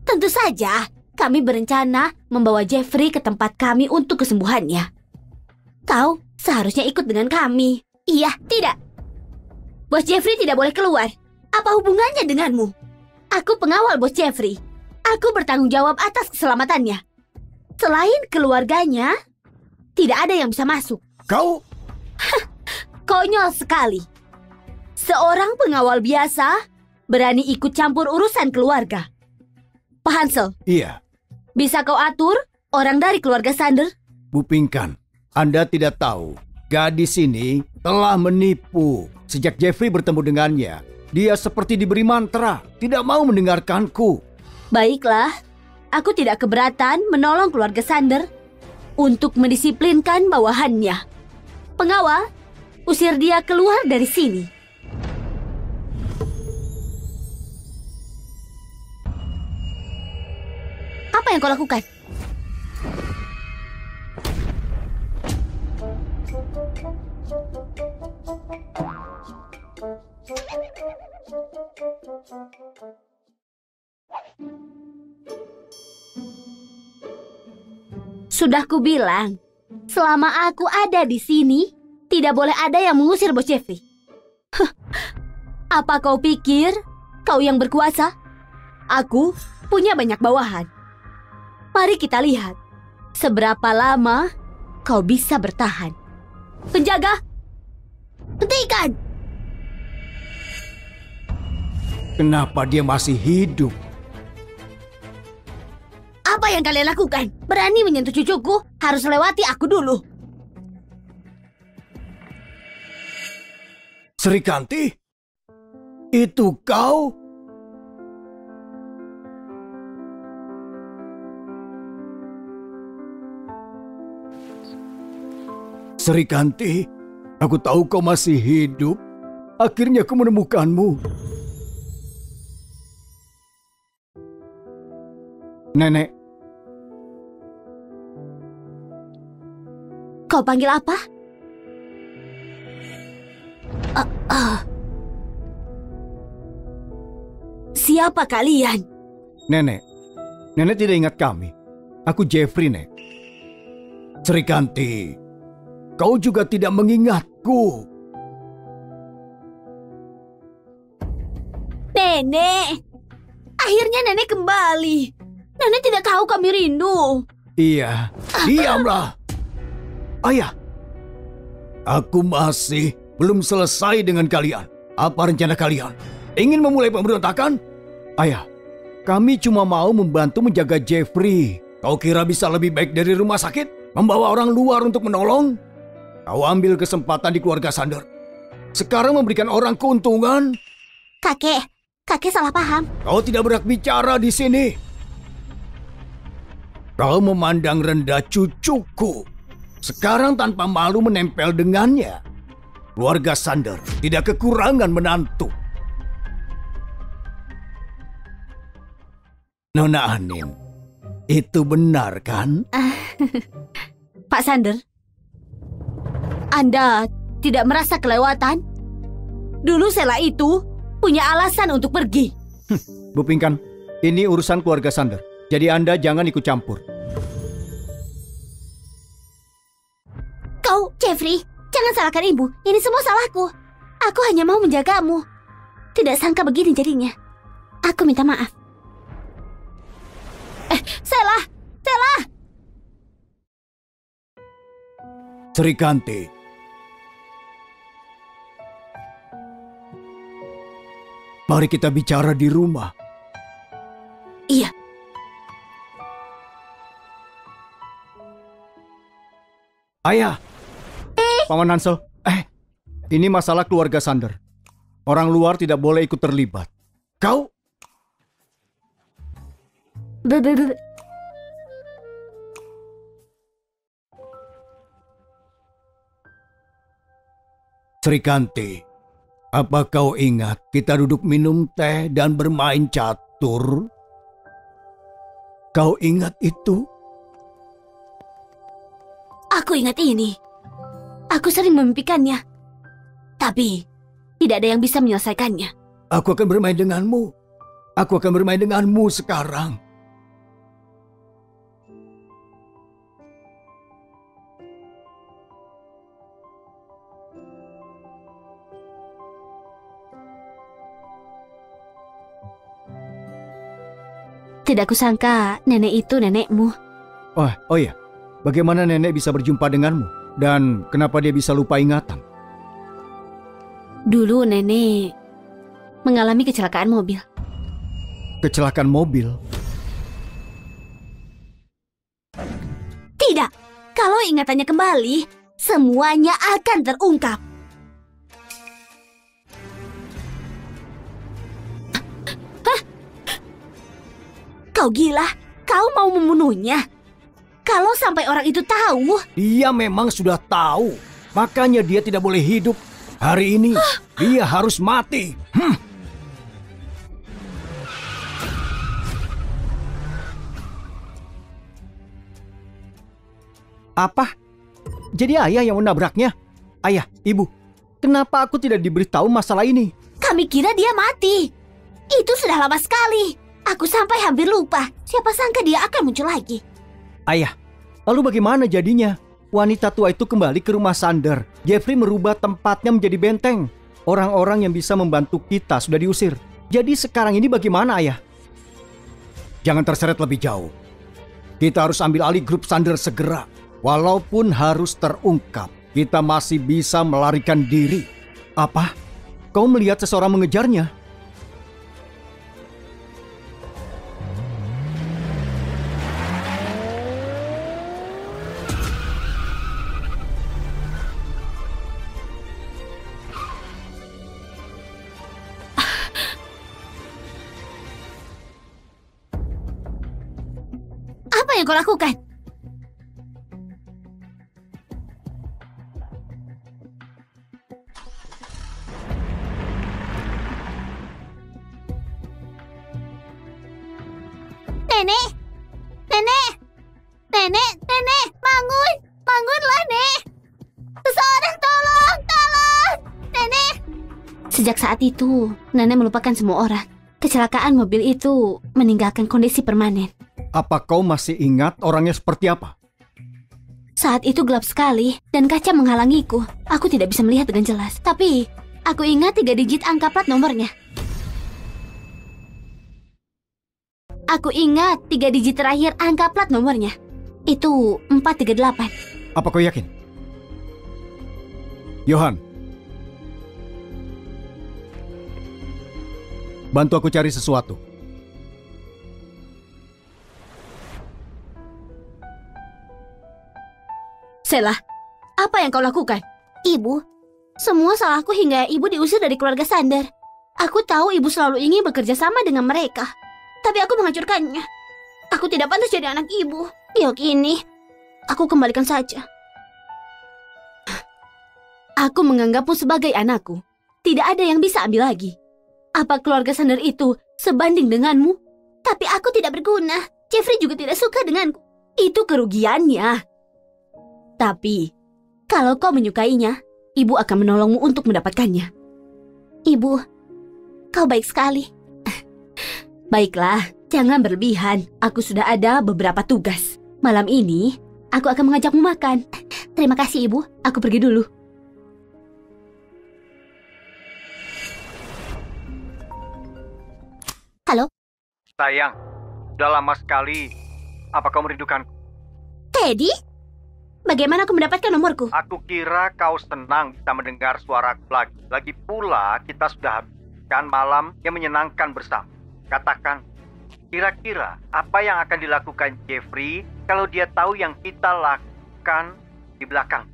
Tentu saja, kami berencana membawa Jeffrey ke tempat kami untuk kesembuhannya. Kau seharusnya ikut dengan kami. Iya, tidak. Bos Jeffrey tidak boleh keluar. Apa hubungannya denganmu? Aku pengawal bos Jeffrey. Aku bertanggung jawab atas keselamatannya. Selain keluarganya, tidak ada yang bisa masuk. Kau? Konyol sekali. Seorang pengawal biasa berani ikut campur urusan keluarga. Pak Hansel, Iya, bisa kau atur orang dari keluarga Sander? Bu Pinkan, Anda tidak tahu. Gadis ini telah menipu. Sejak Jeffrey bertemu dengannya, dia seperti diberi mantra, tidak mau mendengarkanku. Baiklah, aku tidak keberatan menolong keluarga Sander untuk mendisiplinkan bawahannya. Pengawal, usir dia keluar dari sini. Apa yang kau lakukan? Sudah kubilang, selama aku ada di sini, tidak boleh ada yang mengusir Bos Jeffrey. Apa kau pikir kau yang berkuasa? Aku punya banyak bawahan. Mari kita lihat seberapa lama kau bisa bertahan. Penjaga, hentikan! Kenapa dia masih hidup? Apa yang kalian lakukan? Berani menyentuh cucuku, harus lewati aku dulu. Srikanti? Itu kau? Srikanti, aku tahu kau masih hidup. Akhirnya aku menemukanmu. Nenek, Kau panggil apa? Siapa kalian? Nenek. Nenek tidak ingat kami. Aku Jeffrey, Nek. Srikanti, kau juga tidak mengingatku. Nenek! Akhirnya nenek kembali. Nenek tidak tahu kami rindu. Iya, diamlah. Ayah, aku masih belum selesai dengan kalian. Apa rencana kalian? Ingin memulai pemberontakan? Ayah, kami cuma mau membantu menjaga Jeffrey. Kau kira bisa lebih baik dari rumah sakit? Membawa orang luar untuk menolong? Kau ambil kesempatan di keluarga Sander. Sekarang memberikan orang keuntungan? Kakek salah paham. Kau tidak berhak bicara di sini. Kau memandang rendah cucuku. Sekarang tanpa malu menempel dengannya. Keluarga Sander tidak kekurangan menantu. Nona Anin, itu benar kan? Pak Sander, Anda tidak merasa kelewatan? Dulu Sela itu punya alasan untuk pergi. Bu Pinkan, ini urusan keluarga Sander. Jadi Anda jangan ikut campur. Kau, Jeffrey, jangan salahkan ibu. Ini semua salahku. Aku hanya mau menjagamu. Tidak sangka begini jadinya. Aku minta maaf. Sela! Srikanti. Mari kita bicara di rumah. Iya. Ayah. Paman Hansel. Ini masalah keluarga Sander. Orang luar tidak boleh ikut terlibat. Kau? Srikanti, apa kau ingat kita duduk minum teh dan bermain catur? Kau ingat itu? Aku ingat ini. Aku sering memimpikannya. Tapi, tidak ada yang bisa menyelesaikannya. Aku akan bermain denganmu. Aku akan bermain denganmu sekarang. Tidak kusangka nenek itu nenekmu. Oh iya, bagaimana nenek bisa berjumpa denganmu? Dan kenapa dia bisa lupa ingatan? Dulu nenek mengalami kecelakaan mobil. Kecelakaan mobil? Tidak, kalau ingatannya kembali, semuanya akan terungkap. Hah? Kau gila? Kau mau membunuhnya? Kalau sampai orang itu tahu... Dia memang sudah tahu. Makanya dia tidak boleh hidup. Hari ini dia harus mati. Apa? Jadi ayah yang menabraknya? Ayah, ibu, kenapa aku tidak diberitahu masalah ini? Kami kira dia mati. Itu sudah lama sekali. Aku sampai hampir lupa. Siapa sangka dia akan muncul lagi. Ayah, lalu bagaimana jadinya? Wanita tua itu kembali ke rumah Sander. Jeffrey merubah tempatnya menjadi benteng. Orang-orang yang bisa membantu kita sudah diusir. Jadi sekarang ini bagaimana, Ayah? Jangan terseret lebih jauh. Kita harus ambil alih grup Sander segera. Walaupun harus terungkap, kita masih bisa melarikan diri. Apa? Kau melihat seseorang mengejarnya? Apa yang kau lakukan? Nenek! Nenek! Nenek! Nenek! Bangun! Bangunlah, Nek! Seseorang tolong! Tolong! Nenek! Sejak saat itu, Nenek melupakan semua orang. Kecelakaan mobil itu meninggalkan kondisi permanen. Apa kau masih ingat orangnya seperti apa? Saat itu gelap sekali dan kaca menghalangiku. Aku tidak bisa melihat dengan jelas. Tapi, aku ingat 3 digit angka plat nomornya. Aku ingat 3 digit terakhir angka plat nomornya. Itu 438. Apa kau yakin? Johan, bantu aku cari sesuatu. Selah, apa yang kau lakukan? Ibu, semua salahku hingga ibu diusir dari keluarga Sander. Aku tahu ibu selalu ingin bekerja sama dengan mereka. Tapi aku menghancurkannya. Aku tidak pantas jadi anak ibu. Yuk ini, aku kembalikan saja. Aku menganggapmu sebagai anakku. Tidak ada yang bisa ambil lagi. Apa keluarga Sander itu sebanding denganmu? Tapi aku tidak berguna. Jeffrey juga tidak suka denganku. Itu kerugiannya. Tapi, kalau kau menyukainya, ibu akan menolongmu untuk mendapatkannya. Ibu, kau baik sekali. Baiklah, jangan berlebihan. Aku sudah ada beberapa tugas. Malam ini, aku akan mengajakmu makan. Terima kasih, Ibu. Aku pergi dulu. Halo? Sayang, sudah lama sekali. Apa kau merindukanku? Teddy? Bagaimana aku mendapatkan nomorku? Aku kira kau senang bisa mendengar suaraku lagi. Lagi pula kita sudah habiskan malam yang menyenangkan bersama. Katakan, kira-kira apa yang akan dilakukan Jeffrey kalau dia tahu yang kita lakukan di belakang?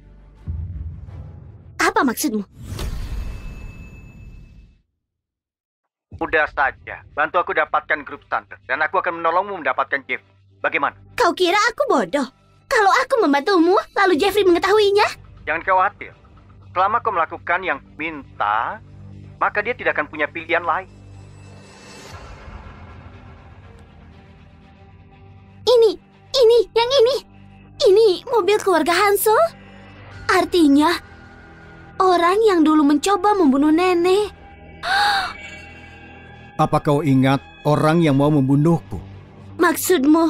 Apa maksudmu? Mudah saja, bantu aku dapatkan grup Sander dan aku akan menolongmu mendapatkan Jeffrey. Bagaimana? Kau kira aku bodoh? Kalau aku membantumu, lalu Jeffrey mengetahuinya? Jangan khawatir. Selama kau melakukan yang minta, maka dia tidak akan punya pilihan lain. Ini mobil keluarga Hansel? Artinya, orang yang dulu mencoba membunuh nenek. Apa kau ingat orang yang mau membunuhku? Maksudmu,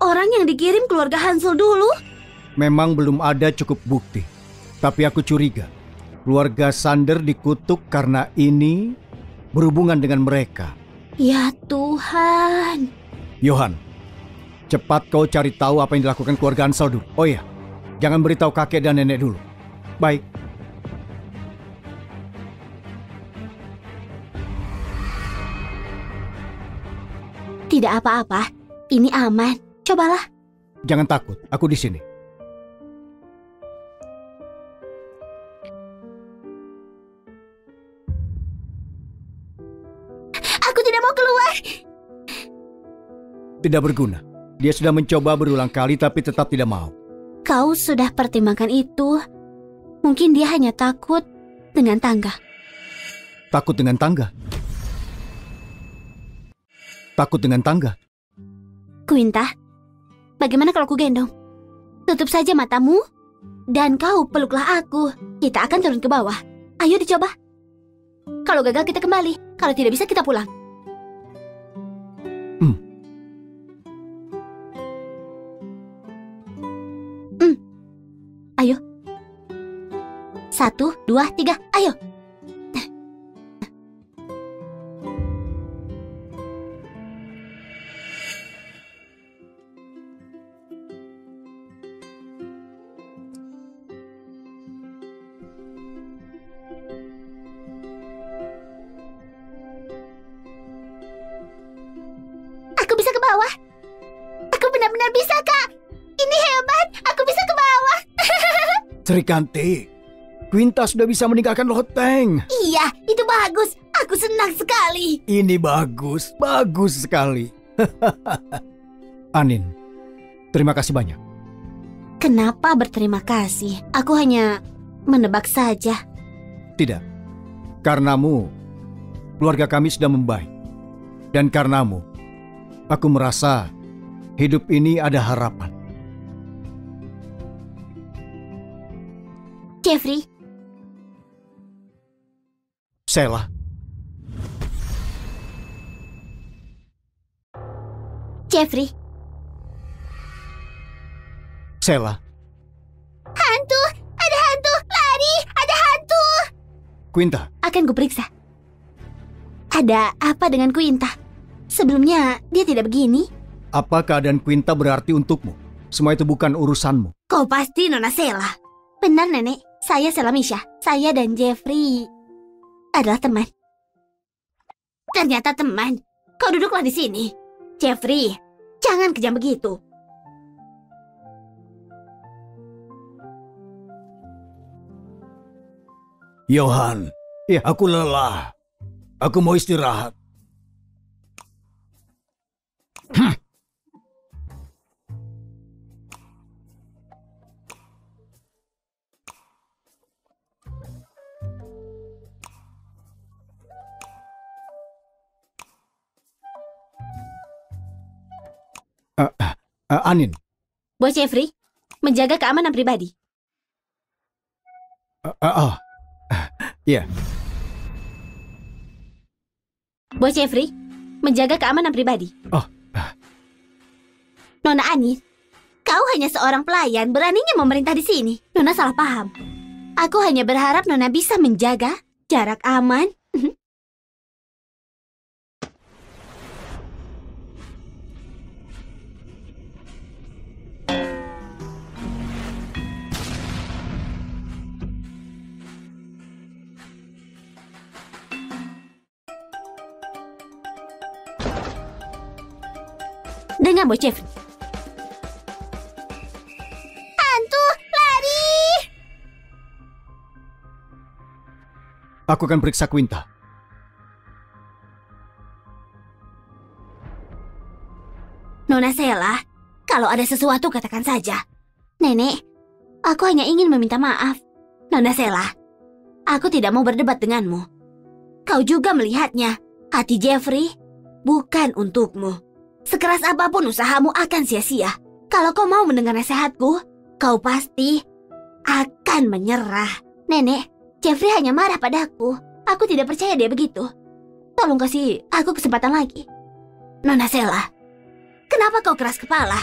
orang yang dikirim keluarga Hansel dulu? Memang belum ada cukup bukti. Tapi aku curiga, keluarga Sander dikutuk karena ini berhubungan dengan mereka. Ya Tuhan. Johan, cepat kau cari tahu apa yang dilakukan keluarga Hansel dulu. Oh ya, Jangan beritahu kakek dan nenek dulu. Baik. Tidak apa-apa. Ini aman. Cobalah. Jangan takut, aku di sini. Aku tidak mau keluar. Tidak berguna. Dia sudah mencoba berulang kali tapi tetap tidak mau. Kau sudah pertimbangkan itu. Mungkin dia hanya takut dengan tangga. Takut dengan tangga? Takut dengan tangga? Quinta, bagaimana kalau ku gendong? Tutup saja matamu dan kau peluklah aku. Kita akan turun ke bawah. Ayo dicoba. Kalau gagal kita kembali. Kalau tidak bisa kita pulang. Ayo. 1, 2, 3, ayo. Aku bisa ke bawah. Aku benar-benar bisa, Kak. Ini hebat. Aku bisa ke bawah. Srikanti, Quinta sudah bisa meninggalkan loteng. Iya, itu bagus. Aku senang sekali. Ini bagus, bagus sekali. Anin, terima kasih banyak. Kenapa berterima kasih? Aku hanya menebak saja. Tidak, karenamu, keluarga kami sudah membaik. Dan karenamu, aku merasa hidup ini ada harapan. Jeffrey. Sheila. Jeffrey. Sheila. Hantu! Ada hantu! Lari! Ada hantu! Quinta. Akan kuperiksa. Ada apa dengan Quinta? Sebelumnya dia tidak begini. Apa keadaan Quinta berarti untukmu? Semua itu bukan urusanmu. Kau pasti Nona Sheila. Benar, Nenek. Saya Sheila Misha. Saya dan Jeffrey adalah teman. Ternyata teman. Kau duduklah di sini. Jeffrey, jangan kejam begitu. Johan, ya aku lelah. Aku mau istirahat. Anin. Bos Jeffrey, menjaga keamanan pribadi. Iya. Bos Jeffrey, menjaga keamanan pribadi. Nona Anin, kau hanya seorang pelayan, beraninya memerintah di sini. Nona salah paham. Aku hanya berharap Nona bisa menjaga jarak aman. Dengan Bos Jeffrey. Hantu, lari! Aku akan periksa Quinta. Nona Sheila, kalau ada sesuatu katakan saja. Nenek, aku hanya ingin meminta maaf. Nona Sheila, aku tidak mau berdebat denganmu. Kau juga melihatnya. Hati Jeffrey bukan untukmu. Sekeras apapun usahamu akan sia-sia. Kalau kau mau mendengar nasihatku, kau pasti akan menyerah. Nenek, Jeffrey hanya marah padaku. Aku tidak percaya dia begitu. Tolong kasih aku kesempatan lagi. Nona Sheila, kenapa kau keras kepala?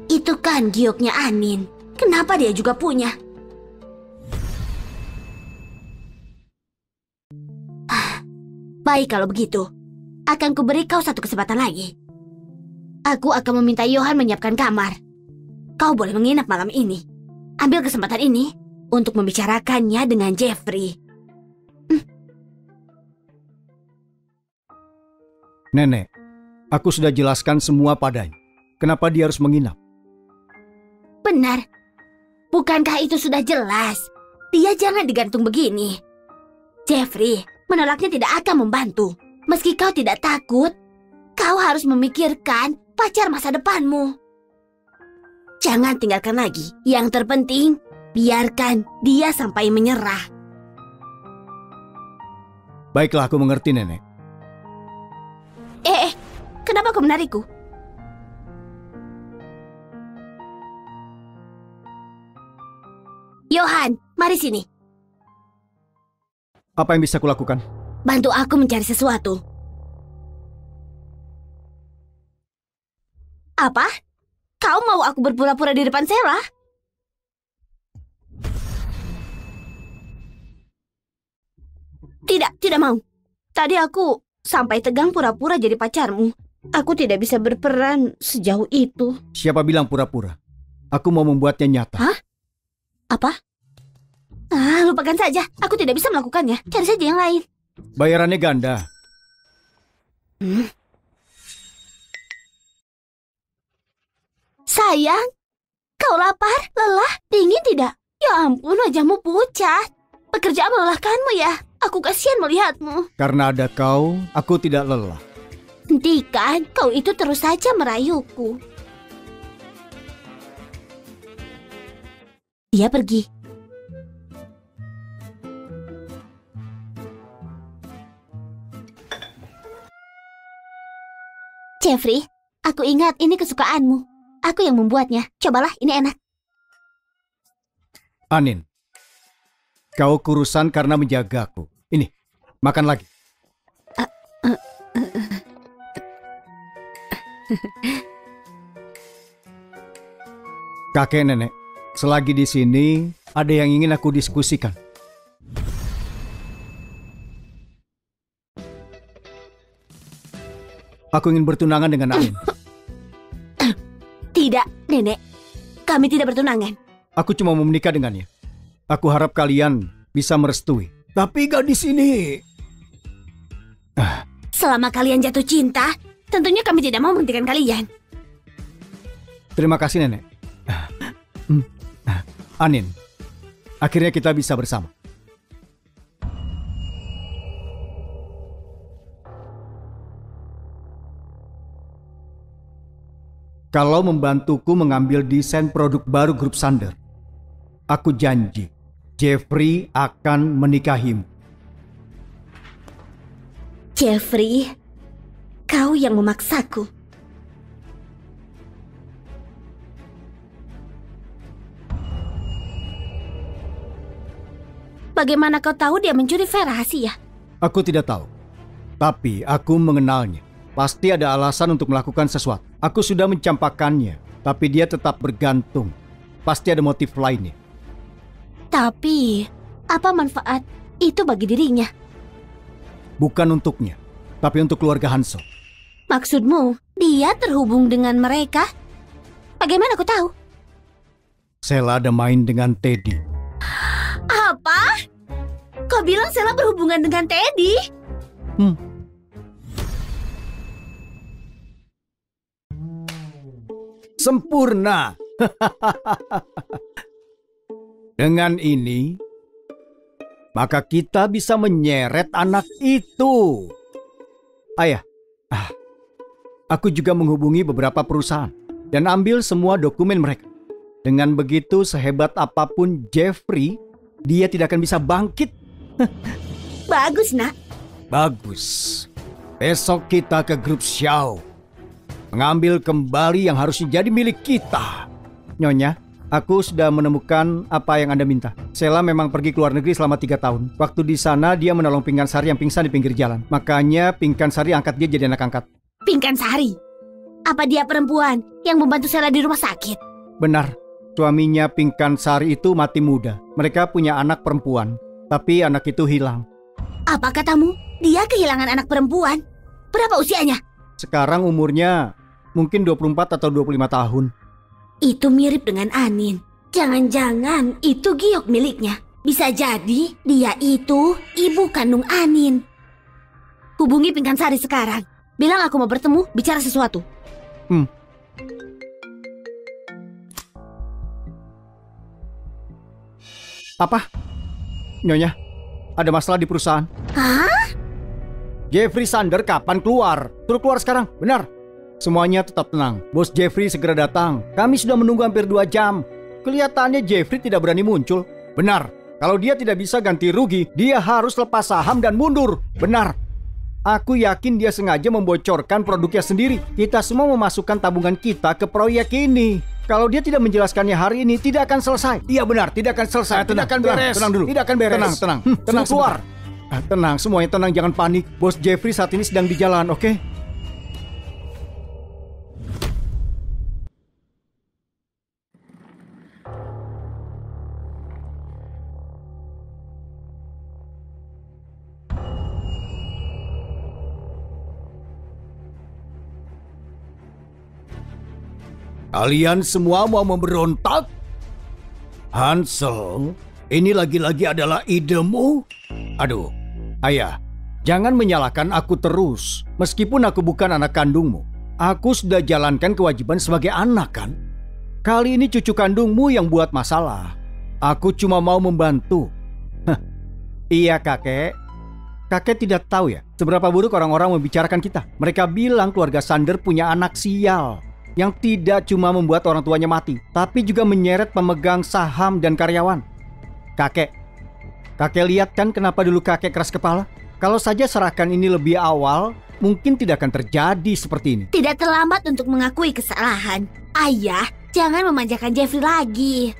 Itu kan gioknya Anin. Kenapa dia juga punya? Baik kalau begitu. Akan kuberi kau satu kesempatan lagi. Aku akan meminta Johan menyiapkan kamar. kau boleh menginap malam ini. Ambil kesempatan ini untuk membicarakannya dengan Jeffrey. Nenek, aku sudah jelaskan semua padanya. Kenapa dia harus menginap? Benar. Bukankah itu sudah jelas? Dia jangan digantung begini. Jeffrey, menolaknya tidak akan membantu. Meski kau tidak takut, kau harus memikirkan pacar masa depanmu. Jangan tinggalkan lagi. Yang terpenting, biarkan dia sampai menyerah. Baiklah, aku mengerti, Nenek. Kenapa kau menarikku? Johan, mari sini. Apa yang bisa kulakukan? Bantu aku mencari sesuatu. Apa? Kau mau aku berpura-pura di depan Sheila? Tidak mau. Tadi aku sampai tegang pura-pura jadi pacarmu. Aku tidak bisa berperan sejauh itu. Siapa bilang pura-pura? Aku mau membuatnya nyata. Hah? Apa? Lupakan saja. Aku tidak bisa melakukannya. Cari saja yang lain. Bayarannya ganda. Sayang, kau lapar, lelah, dingin tidak? Ya ampun, wajahmu pucat. Pekerjaan melelahkanmu ya. Aku kasihan melihatmu. Karena ada kau, aku tidak lelah. Hentikan, kau itu terus saja merayuku. Dia pergi. Jeffrey, aku ingat ini kesukaanmu. Aku yang membuatnya. Cobalah, ini enak. Anin, kau kurusan karena menjagaku. Ini, makan lagi. Kakek nenek, selagi di sini ada yang ingin aku diskusikan. Aku ingin bertunangan dengan Anin. Tidak, nenek. Kami tidak bertunangan. Aku cuma mau menikah dengannya. Aku harap kalian bisa merestui. Tapi gak di sini. Selama kalian jatuh cinta, tentunya kami tidak mau menghentikan kalian. Terima kasih nenek. Anin, akhirnya kita bisa bersama. Kalau membantuku mengambil desain produk baru grup Sander, aku janji Jeffrey akan menikahimu. Jeffrey, kau yang memaksaku. Bagaimana kau tahu dia mencuri file rahasia? Aku tidak tahu, tapi aku mengenalnya. Pasti ada alasan untuk melakukan sesuatu. Aku sudah mencampakkannya, tapi dia tetap bergantung. Pasti ada motif lainnya. Tapi, apa manfaat itu bagi dirinya? Bukan untuknya, tapi untuk keluarga Hanso. Maksudmu, dia terhubung dengan mereka? Bagaimana kau tahu? Sheila ada main dengan Teddy. Apa? Kau bilang Sheila berhubungan dengan Teddy? Sempurna. Dengan ini, maka kita bisa menyeret anak itu. Ayah, aku juga menghubungi beberapa perusahaan dan ambil semua dokumen mereka. Dengan begitu, sehebat apapun Jeffrey, dia tidak akan bisa bangkit. Bagus, nak. Bagus. Besok kita ke grup Xiao. Mengambil kembali yang harusnya jadi milik kita. Nyonya, aku sudah menemukan apa yang Anda minta. Sheila memang pergi ke luar negeri selama 3 tahun. Waktu di sana dia menolong Pinkan Sari yang pingsan di pinggir jalan. Makanya Pinkan Sari angkat dia jadi anak angkat. Pinkan Sari? Apa dia perempuan yang membantu Sheila di rumah sakit? Benar. Suaminya Pinkan Sari itu mati muda. Mereka punya anak perempuan, tapi anak itu hilang. Apa katamu? Dia kehilangan anak perempuan? Berapa usianya? Sekarang umurnya mungkin 24 atau 25 tahun. Itu mirip dengan Anin. Jangan-jangan itu giok miliknya. Bisa jadi dia itu ibu kandung Anin. Hubungi Pinkansari sekarang. Bilang aku mau bertemu, bicara sesuatu. Apa? Nyonya, ada masalah di perusahaan. Hah? Jeffrey Sander kapan keluar? Suruh keluar sekarang, benar. Semuanya tetap tenang. Bos Jeffrey segera datang. Kami sudah menunggu hampir 2 jam. Kelihatannya Jeffrey tidak berani muncul. Benar. Kalau dia tidak bisa ganti rugi, dia harus lepas saham dan mundur. Benar. Aku yakin dia sengaja membocorkan produknya sendiri. Kita semua memasukkan tabungan kita ke proyek ini. Kalau dia tidak menjelaskannya hari ini, tidak akan selesai. Iya benar, tidak akan selesai. Tidak akan beres. Tenang dulu. Tidak akan beres. Tenang. Tenang keluar. Tenang, semuanya tenang, jangan panik. Bos Jeffrey saat ini sedang di jalan, oke? Kalian semua mau memberontak? Hansel, ini lagi-lagi adalah idemu? Aduh, ayah, jangan menyalahkan aku terus. Meskipun aku bukan anak kandungmu, aku sudah jalankan kewajiban sebagai anak kan? Kali ini cucu kandungmu yang buat masalah. Aku cuma mau membantu. Iya kakek. Kakek tidak tahu ya, seberapa buruk orang-orang membicarakan kita. Mereka bilang keluarga Sander punya anak sial yang tidak cuma membuat orang tuanya mati, tapi juga menyeret pemegang saham dan karyawan. Kakek lihat kan kenapa dulu kakek keras kepala? Kalau saja serahkan ini lebih awal, mungkin tidak akan terjadi seperti ini. Tidak terlambat untuk mengakui kesalahan. Ayah, jangan memanjakan Jeffrey lagi.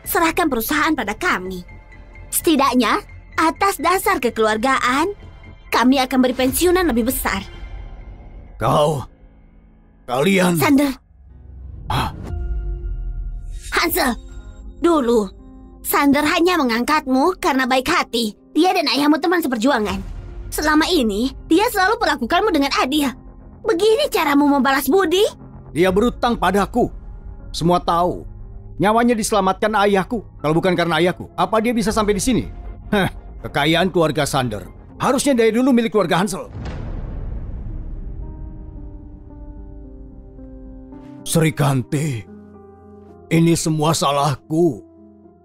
Serahkan perusahaan pada kami. Setidaknya, atas dasar kekeluargaan, kami akan beri pensiunan lebih besar. Kalian... Sander. Hansel, dulu Sander hanya mengangkatmu karena baik hati. Dia dan ayahmu teman seperjuangan. Selama ini, dia selalu perlakukanmu dengan adil. Begini caramu membalas budi? Dia berutang padaku. Semua tahu. Nyawanya diselamatkan ayahku. Kalau bukan karena ayahku, apa dia bisa sampai di sini? Kekayaan keluarga Sander harusnya dari dulu milik keluarga Hansel. Srikante, ini semua salahku.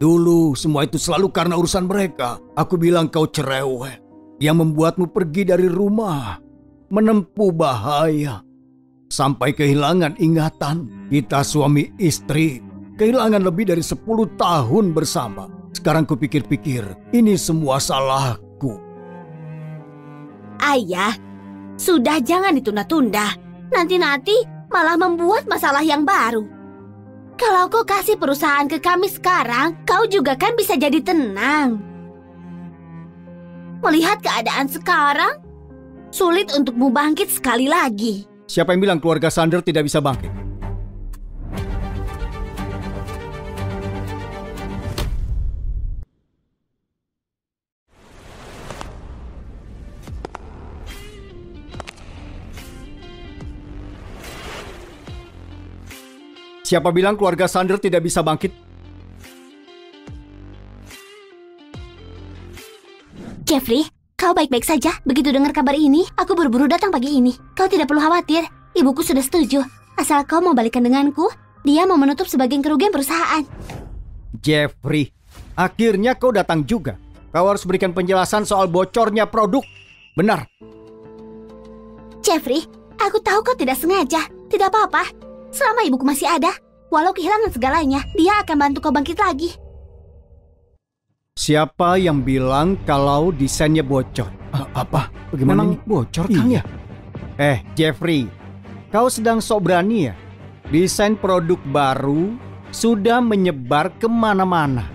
Dulu semua itu selalu karena urusan mereka. Aku bilang kau cerewet, yang membuatmu pergi dari rumah, menempuh bahaya, sampai kehilangan ingatan. Kita suami istri kehilangan lebih dari 10 tahun bersama. Sekarang kupikir-pikir, ini semua salahku. Ayah, sudah jangan ditunda-tunda. Nanti-nanti malah membuat masalah yang baru. Kalau kau kasih perusahaan ke kami sekarang, kau juga kan bisa jadi tenang. Melihat keadaan sekarang, sulit untukmu bangkit sekali lagi. Siapa yang bilang keluarga Sander tidak bisa bangkit? Siapa bilang keluarga Sander tidak bisa bangkit? Jeffrey, kau baik-baik saja? Begitu dengar kabar ini, aku buru-buru datang pagi ini. Kau tidak perlu khawatir, ibuku sudah setuju. Asal kau mau balikan denganku, dia mau menutup sebagian kerugian perusahaan. Jeffrey, akhirnya kau datang juga. Kau harus berikan penjelasan soal bocornya produk. Benar. Jeffrey, aku tahu kau tidak sengaja. Tidak apa-apa. Selama ibuku masih ada, walau kehilangan segalanya, dia akan bantu kau bangkit lagi. Siapa yang bilang kalau desainnya bocor? Apa? Bagaimana ini? Bocor kan ya? Jeffrey, kau sedang sok berani ya? Desain produk baru sudah menyebar kemana-mana.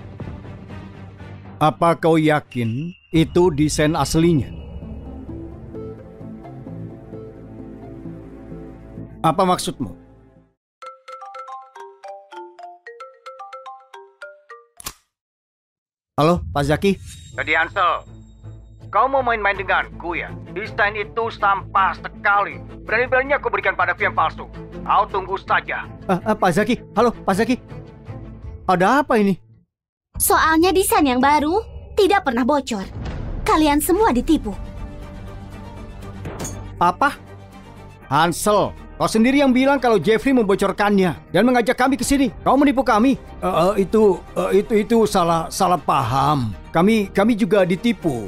Apa kau yakin itu desain aslinya? Apa maksudmu? Halo, Pak Zaki? Tadi Hansel, Kau mau main-main denganku ya? Desain itu sampah sekali. Berani-beraninya kau berikan padaku yang palsu. Kau tunggu saja. Pak Zaki, halo Pak Zaki. Ada apa ini? Soalnya desain yang baru tidak pernah bocor. Kalian semua ditipu. Apa? Hansel, kau sendiri yang bilang kalau Jeffrey membocorkannya dan mengajak kami ke sini. Kau menipu kami. Itu salah paham. Kami juga ditipu.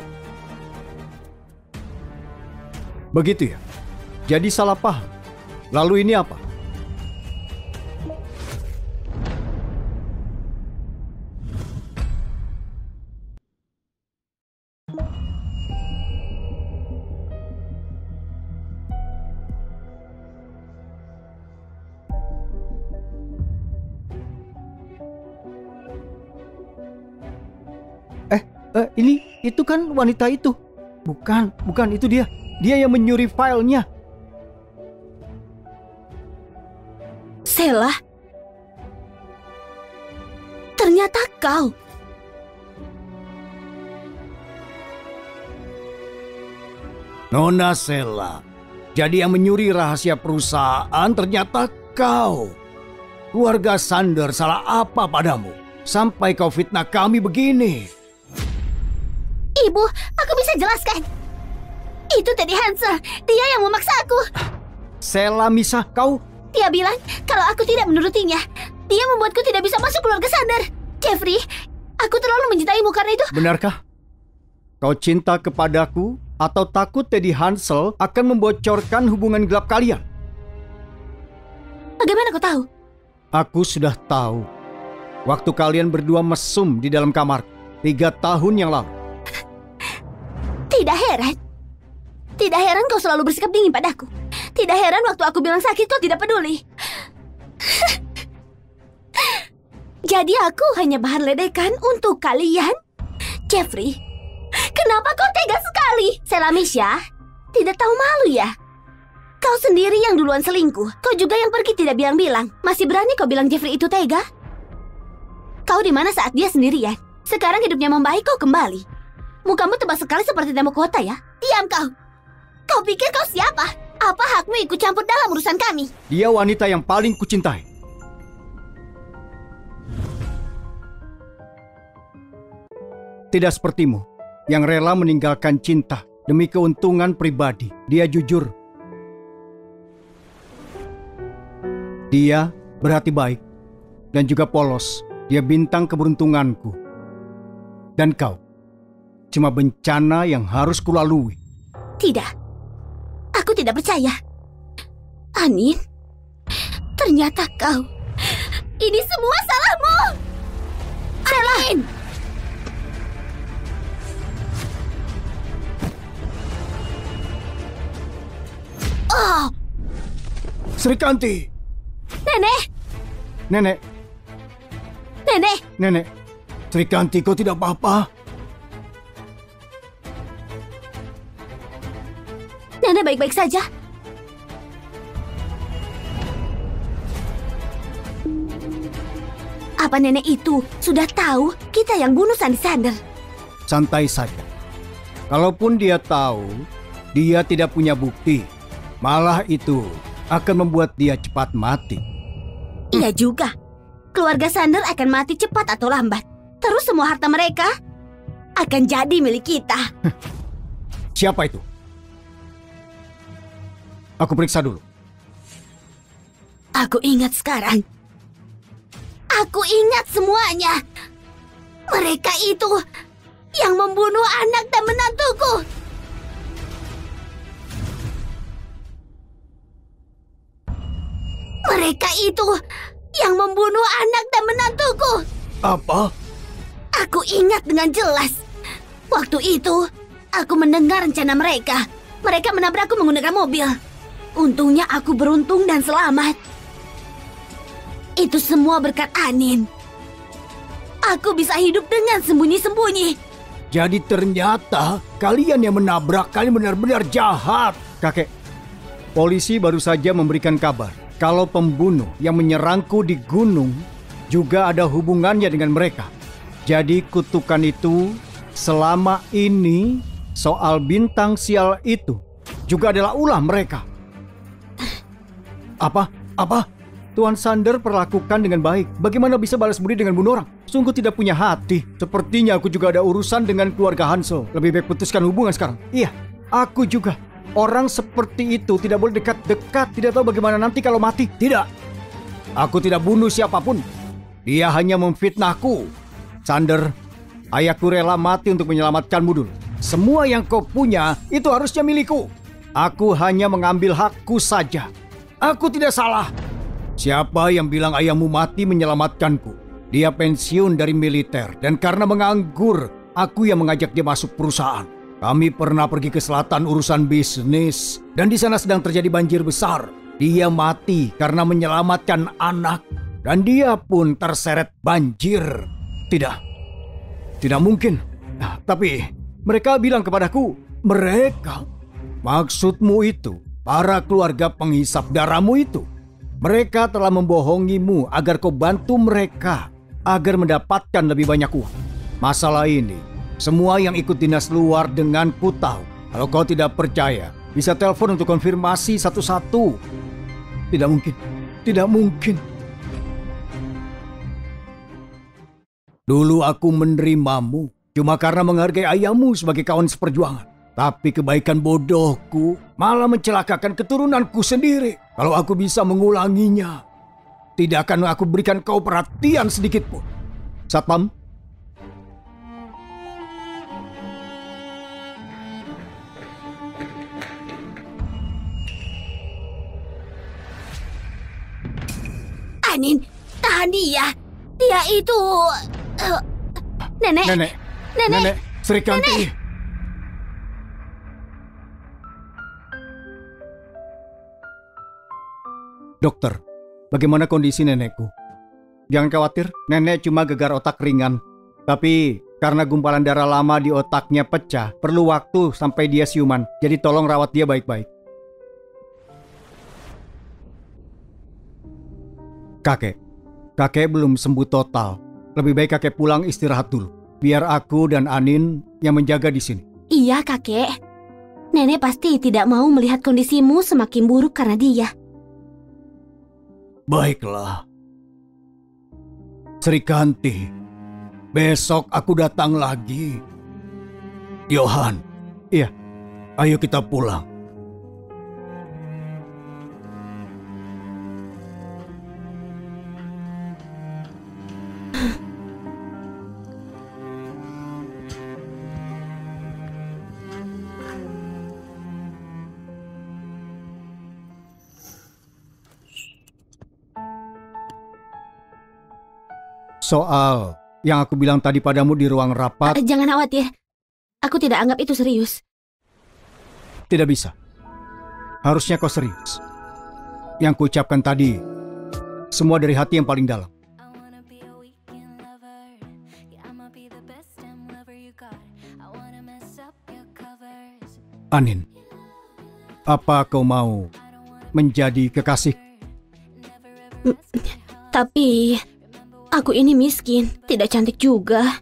Begitu ya? Jadi salah paham. Lalu ini apa? Itu kan wanita itu. Bukan itu dia. Dia yang menyuri filenya. Sela, ternyata kau. Nona Sela, jadi yang menyuri rahasia perusahaan ternyata kau. Keluarga Sander salah apa padamu? Sampai kau fitnah kami begini. Ibu, aku bisa jelaskan. Itu Teddy Hansel, dia yang memaksa aku. Sela Misa, kau... Dia bilang kalau aku tidak menurutinya, dia membuatku tidak bisa masuk keluarga Sander. Jeffrey, aku terlalu mencintaimu karena itu. Benarkah? Kau cinta kepadaku atau takut Teddy Hansel akan membocorkan hubungan gelap kalian? Bagaimana kau tahu? Aku sudah tahu. Waktu kalian berdua mesum di dalam kamar 3 tahun yang lalu. Tidak heran. Tidak heran kau selalu bersikap dingin padaku. Tidak heran waktu aku bilang sakit kau tidak peduli. Jadi aku hanya bahan ledekan untuk kalian? Jeffrey, kenapa kau tega sekali? Selamisya, tidak tahu malu ya? Kau sendiri yang duluan selingkuh. Kau juga yang pergi tidak bilang-bilang. Masih berani kau bilang Jeffrey itu tega? Kau di mana saat dia sendirian? Sekarang hidupnya membaik kau kembali. Mukamu tebal sekali seperti tembok kota ya. Diam kau. Kau pikir kau siapa? Apa hakmu ikut campur dalam urusan kami? Dia wanita yang paling kucintai. Tidak sepertimu yang rela meninggalkan cinta demi keuntungan pribadi. Dia jujur. Dia berhati baik dan juga polos. Dia bintang keberuntunganku. Dan kau cuma bencana yang harus kulalui. Tidak. Aku tidak percaya. Anin, ternyata kau. Ini semua salahmu. Anin! Oh! Srikanti! Nenek! Nenek! Nenek! Nenek! Srikanti, kau tidak apa-apa? Nenek baik-baik saja. Apa nenek itu sudah tahu kita yang bunuh Sandy Sander? Santai saja. Kalaupun dia tahu, dia tidak punya bukti. Malah itu akan membuat dia cepat mati. Iya juga. Keluarga Sander akan mati cepat atau lambat. Terus semua harta mereka akan jadi milik kita. Siapa itu? Aku periksa dulu. Aku ingat sekarang. Aku ingat semuanya. Mereka itu yang membunuh anak dan menantuku. Mereka itu yang membunuh anak dan menantuku. Apa? Aku ingat dengan jelas. Waktu itu, aku mendengar rencana mereka. Mereka menabrakku menggunakan mobil. Untungnya aku beruntung dan selamat. Itu semua berkat Anin. Aku bisa hidup dengan sembunyi-sembunyi. Jadi ternyata kalian yang menabrak, kalian benar-benar jahat. Kakek, polisi baru saja memberikan kabar kalau pembunuh yang menyerangku di gunung juga ada hubungannya dengan mereka. Jadi kutukan itu selama ini soal bintang sial itu juga adalah ulah mereka. Apa? Tuan Sander perlakukan dengan baik. Bagaimana bisa balas budi dengan bunuh orang? Sungguh tidak punya hati. Sepertinya aku juga ada urusan dengan keluarga Hansel. Lebih baik putuskan hubungan sekarang. Iya, aku juga. Orang seperti itu tidak boleh dekat-dekat. Tidak tahu bagaimana nanti kalau mati. Tidak. Aku tidak bunuh siapapun. Dia hanya memfitnahku. Sander, ayahku rela mati untuk menyelamatkanmu dulu. Semua yang kau punya itu harusnya milikku. Aku hanya mengambil hakku saja. Aku tidak salah. Siapa yang bilang ayahmu mati menyelamatkanku? Dia pensiun dari militer dan karena menganggur, aku yang mengajak dia masuk perusahaan. Kami pernah pergi ke selatan urusan bisnis dan di sana sedang terjadi banjir besar. Dia mati karena menyelamatkan anak dan dia pun terseret banjir. Tidak mungkin. Tapi mereka bilang kepadaku, mereka, maksudmu itu, para keluarga penghisap darahmu itu. Mereka telah membohongimu agar kau bantu mereka agar mendapatkan lebih banyak uang. Masalah ini, semua yang ikut dinas luar denganku tahu. Kalau kau tidak percaya, bisa telepon untuk konfirmasi satu-satu. Tidak mungkin. Dulu aku menerimamu cuma karena menghargai ayahmu sebagai kawan seperjuangan. Tapi kebaikan bodohku malah mencelakakan keturunanku sendiri. Kalau aku bisa mengulanginya, tidak akan aku berikan kau perhatian sedikit pun. Satpam. Anin, tahan dia. Dia itu... Nenek. Sri Kanti. Dokter, bagaimana kondisi nenekku? Jangan khawatir, nenek cuma gegar otak ringan. Tapi karena gumpalan darah lama di otaknya pecah, perlu waktu sampai dia siuman. Jadi tolong rawat dia baik-baik. Kakek belum sembuh total. Lebih baik kakek pulang istirahat dulu. Biar aku dan Anin yang menjaga di sini. Iya, kakek. Nenek pasti tidak mau melihat kondisimu semakin buruk karena dia. Baiklah. Sri Kanti, besok aku datang lagi. Johan. Iya. Ayo kita pulang. Soal yang aku bilang tadi padamu di ruang rapat... Jangan khawatir. Aku tidak anggap itu serius. Tidak bisa. Harusnya kau serius. Yang kuucapkan tadi, semua dari hati yang paling dalam. Anin, apa kau mau menjadi kekasih? Tapi... aku ini miskin, tidak cantik juga.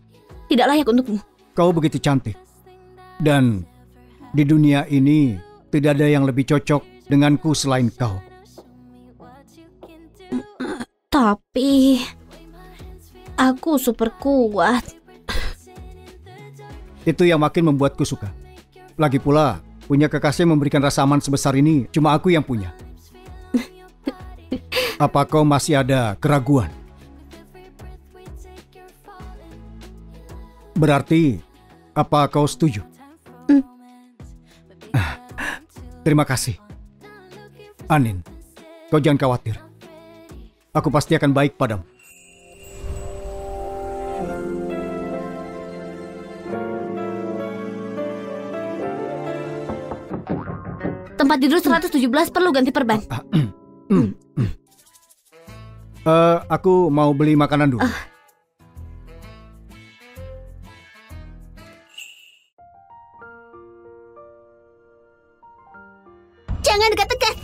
Tidak layak untukmu. Kau begitu cantik. Dan di dunia ini tidak ada yang lebih cocok denganku selain kau. Tapi aku super kuat. Itu yang makin membuatku suka. Lagi pula, punya kekasih memberikan rasa aman sebesar ini cuma aku yang punya. Apa kau masih ada keraguan? Berarti, apa kau setuju? Terima kasih. Anin, kau jangan khawatir. Aku pasti akan baik padamu. Tempat tidur 117 perlu ganti perban. Aku mau beli makanan dulu. Jangan dekat-dekat.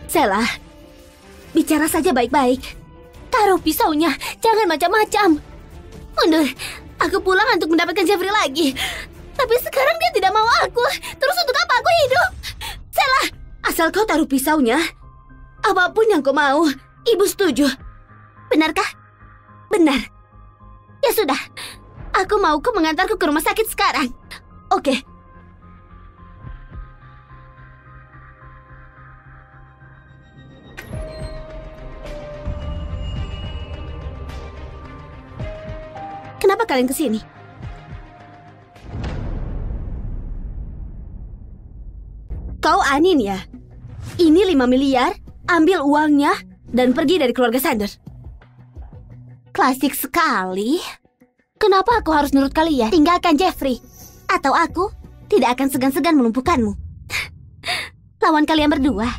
Sela, bicara saja baik-baik. Taruh pisaunya, jangan macam-macam. Mundur, aku pulang untuk mendapatkan Jeffrey lagi. Tapi sekarang dia tidak mau aku. Terus untuk apa aku hidup? Salah. Asal kau taruh pisaunya, apapun yang kau mau, ibu setuju. Benarkah? Benar. Ya sudah. Aku mau kau mengantarku ke rumah sakit sekarang. Oke. Kenapa kalian kesini? Kau Anin ya? Ini 5 miliar, ambil uangnya, dan pergi dari keluarga Sanders. Klasik sekali. Kenapa aku harus nurut kalian? Tinggalkan Jeffrey. Atau aku tidak akan segan-segan melumpuhkanmu. Lawan kalian berdua.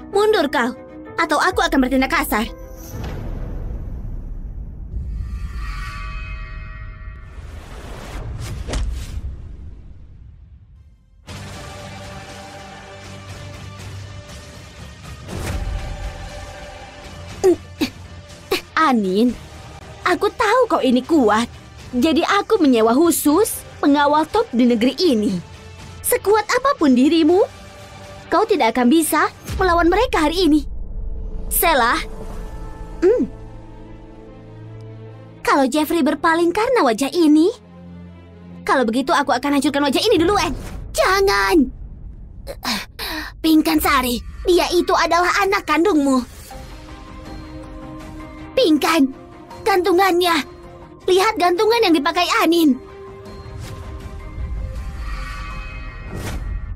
Mundur kau, atau aku akan bertindak kasar. Anin, aku tahu kau ini kuat. Jadi aku menyewa khusus pengawal top di negeri ini. Sekuat apapun dirimu, kau tidak akan bisa melawan mereka hari ini. Selah. Kalau Jeffrey berpaling karena wajah ini, kalau begitu aku akan hancurkan wajah ini duluan. Jangan. Pingkan Sari, dia itu adalah anak kandungmu. Pingkan, gantungannya. Lihat gantungan yang dipakai Anin.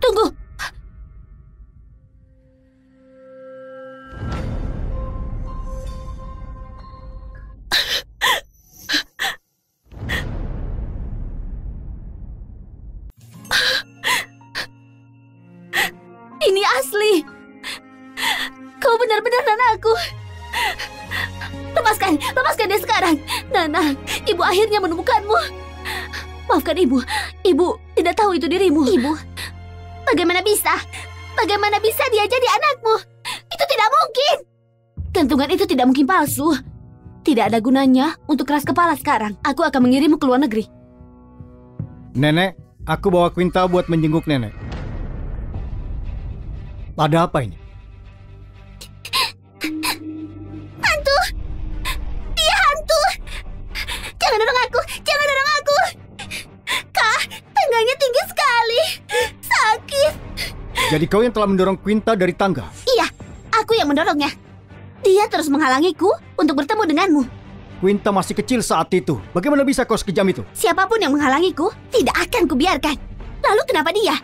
Tunggu. Ini asli. Kau benar-benar anakku. Lepaskan dia sekarang. Nana, ibu akhirnya menemukanmu. Maafkan ibu tidak tahu itu dirimu. Ibu, bagaimana bisa dia jadi anakmu? Itu tidak mungkin. Gantungan itu tidak mungkin palsu. Tidak ada gunanya untuk keras kepala sekarang. Aku akan mengirimmu ke luar negeri. Nenek, aku bawa Quinta buat menjenguk nenek. Ada apa ini? Hantu! Dia hantu! Jangan dorong aku! Kak, tangganya tinggi sekali. Sakit. Jadi kau yang telah mendorong Quinta dari tangga? Iya, aku yang mendorongnya. Dia terus menghalangiku untuk bertemu denganmu. Quinta masih kecil saat itu. Bagaimana bisa kau sekejam itu? Siapapun yang menghalangiku, tidak akan kubiarkan. Lalu kenapa dia?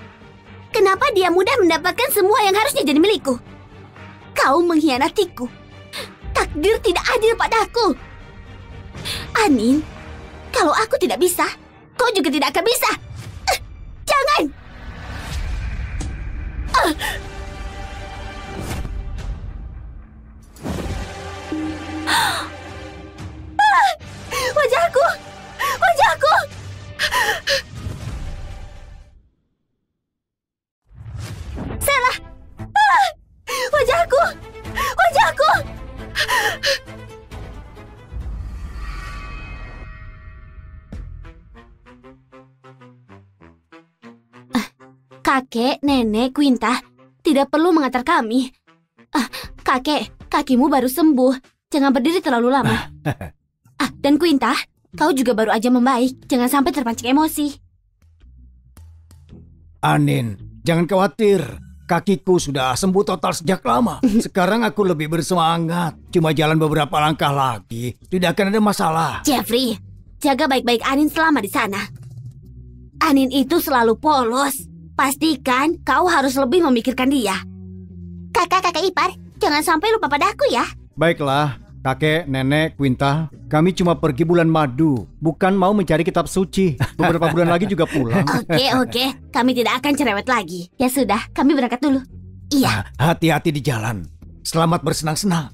Kenapa dia mudah mendapatkan semua yang harusnya jadi milikku? Kau mengkhianatiku. Takdir tidak adil padaku. Anin, kalau aku tidak bisa, kau juga tidak akan bisa. Jangan! Wajahku! Salah! Wajahku! Kakek, nenek, Quinta, tidak perlu mengantar kami. Kakek, kakimu baru sembuh. Jangan berdiri terlalu lama. Dan Quinta, kau juga baru aja membaik. Jangan sampai terpancing emosi. Anin, jangan khawatir. Kakiku sudah sembuh total sejak lama. Sekarang aku lebih bersemangat. Cuma jalan beberapa langkah lagi. Tidak akan ada masalah. Jeffrey, jaga baik-baik Anin selama di sana. Anin itu selalu polos. Pastikan kau harus lebih memikirkan dia. Kakak ipar, jangan sampai lupa padaku ya. Baiklah, kakek, nenek, Quinta. Kami cuma pergi bulan madu, bukan mau mencari kitab suci. Beberapa bulan lagi juga pulang. Oke. Kami tidak akan cerewet lagi. Ya sudah, kami berangkat dulu. Iya. Hati-hati di jalan. Selamat bersenang-senang.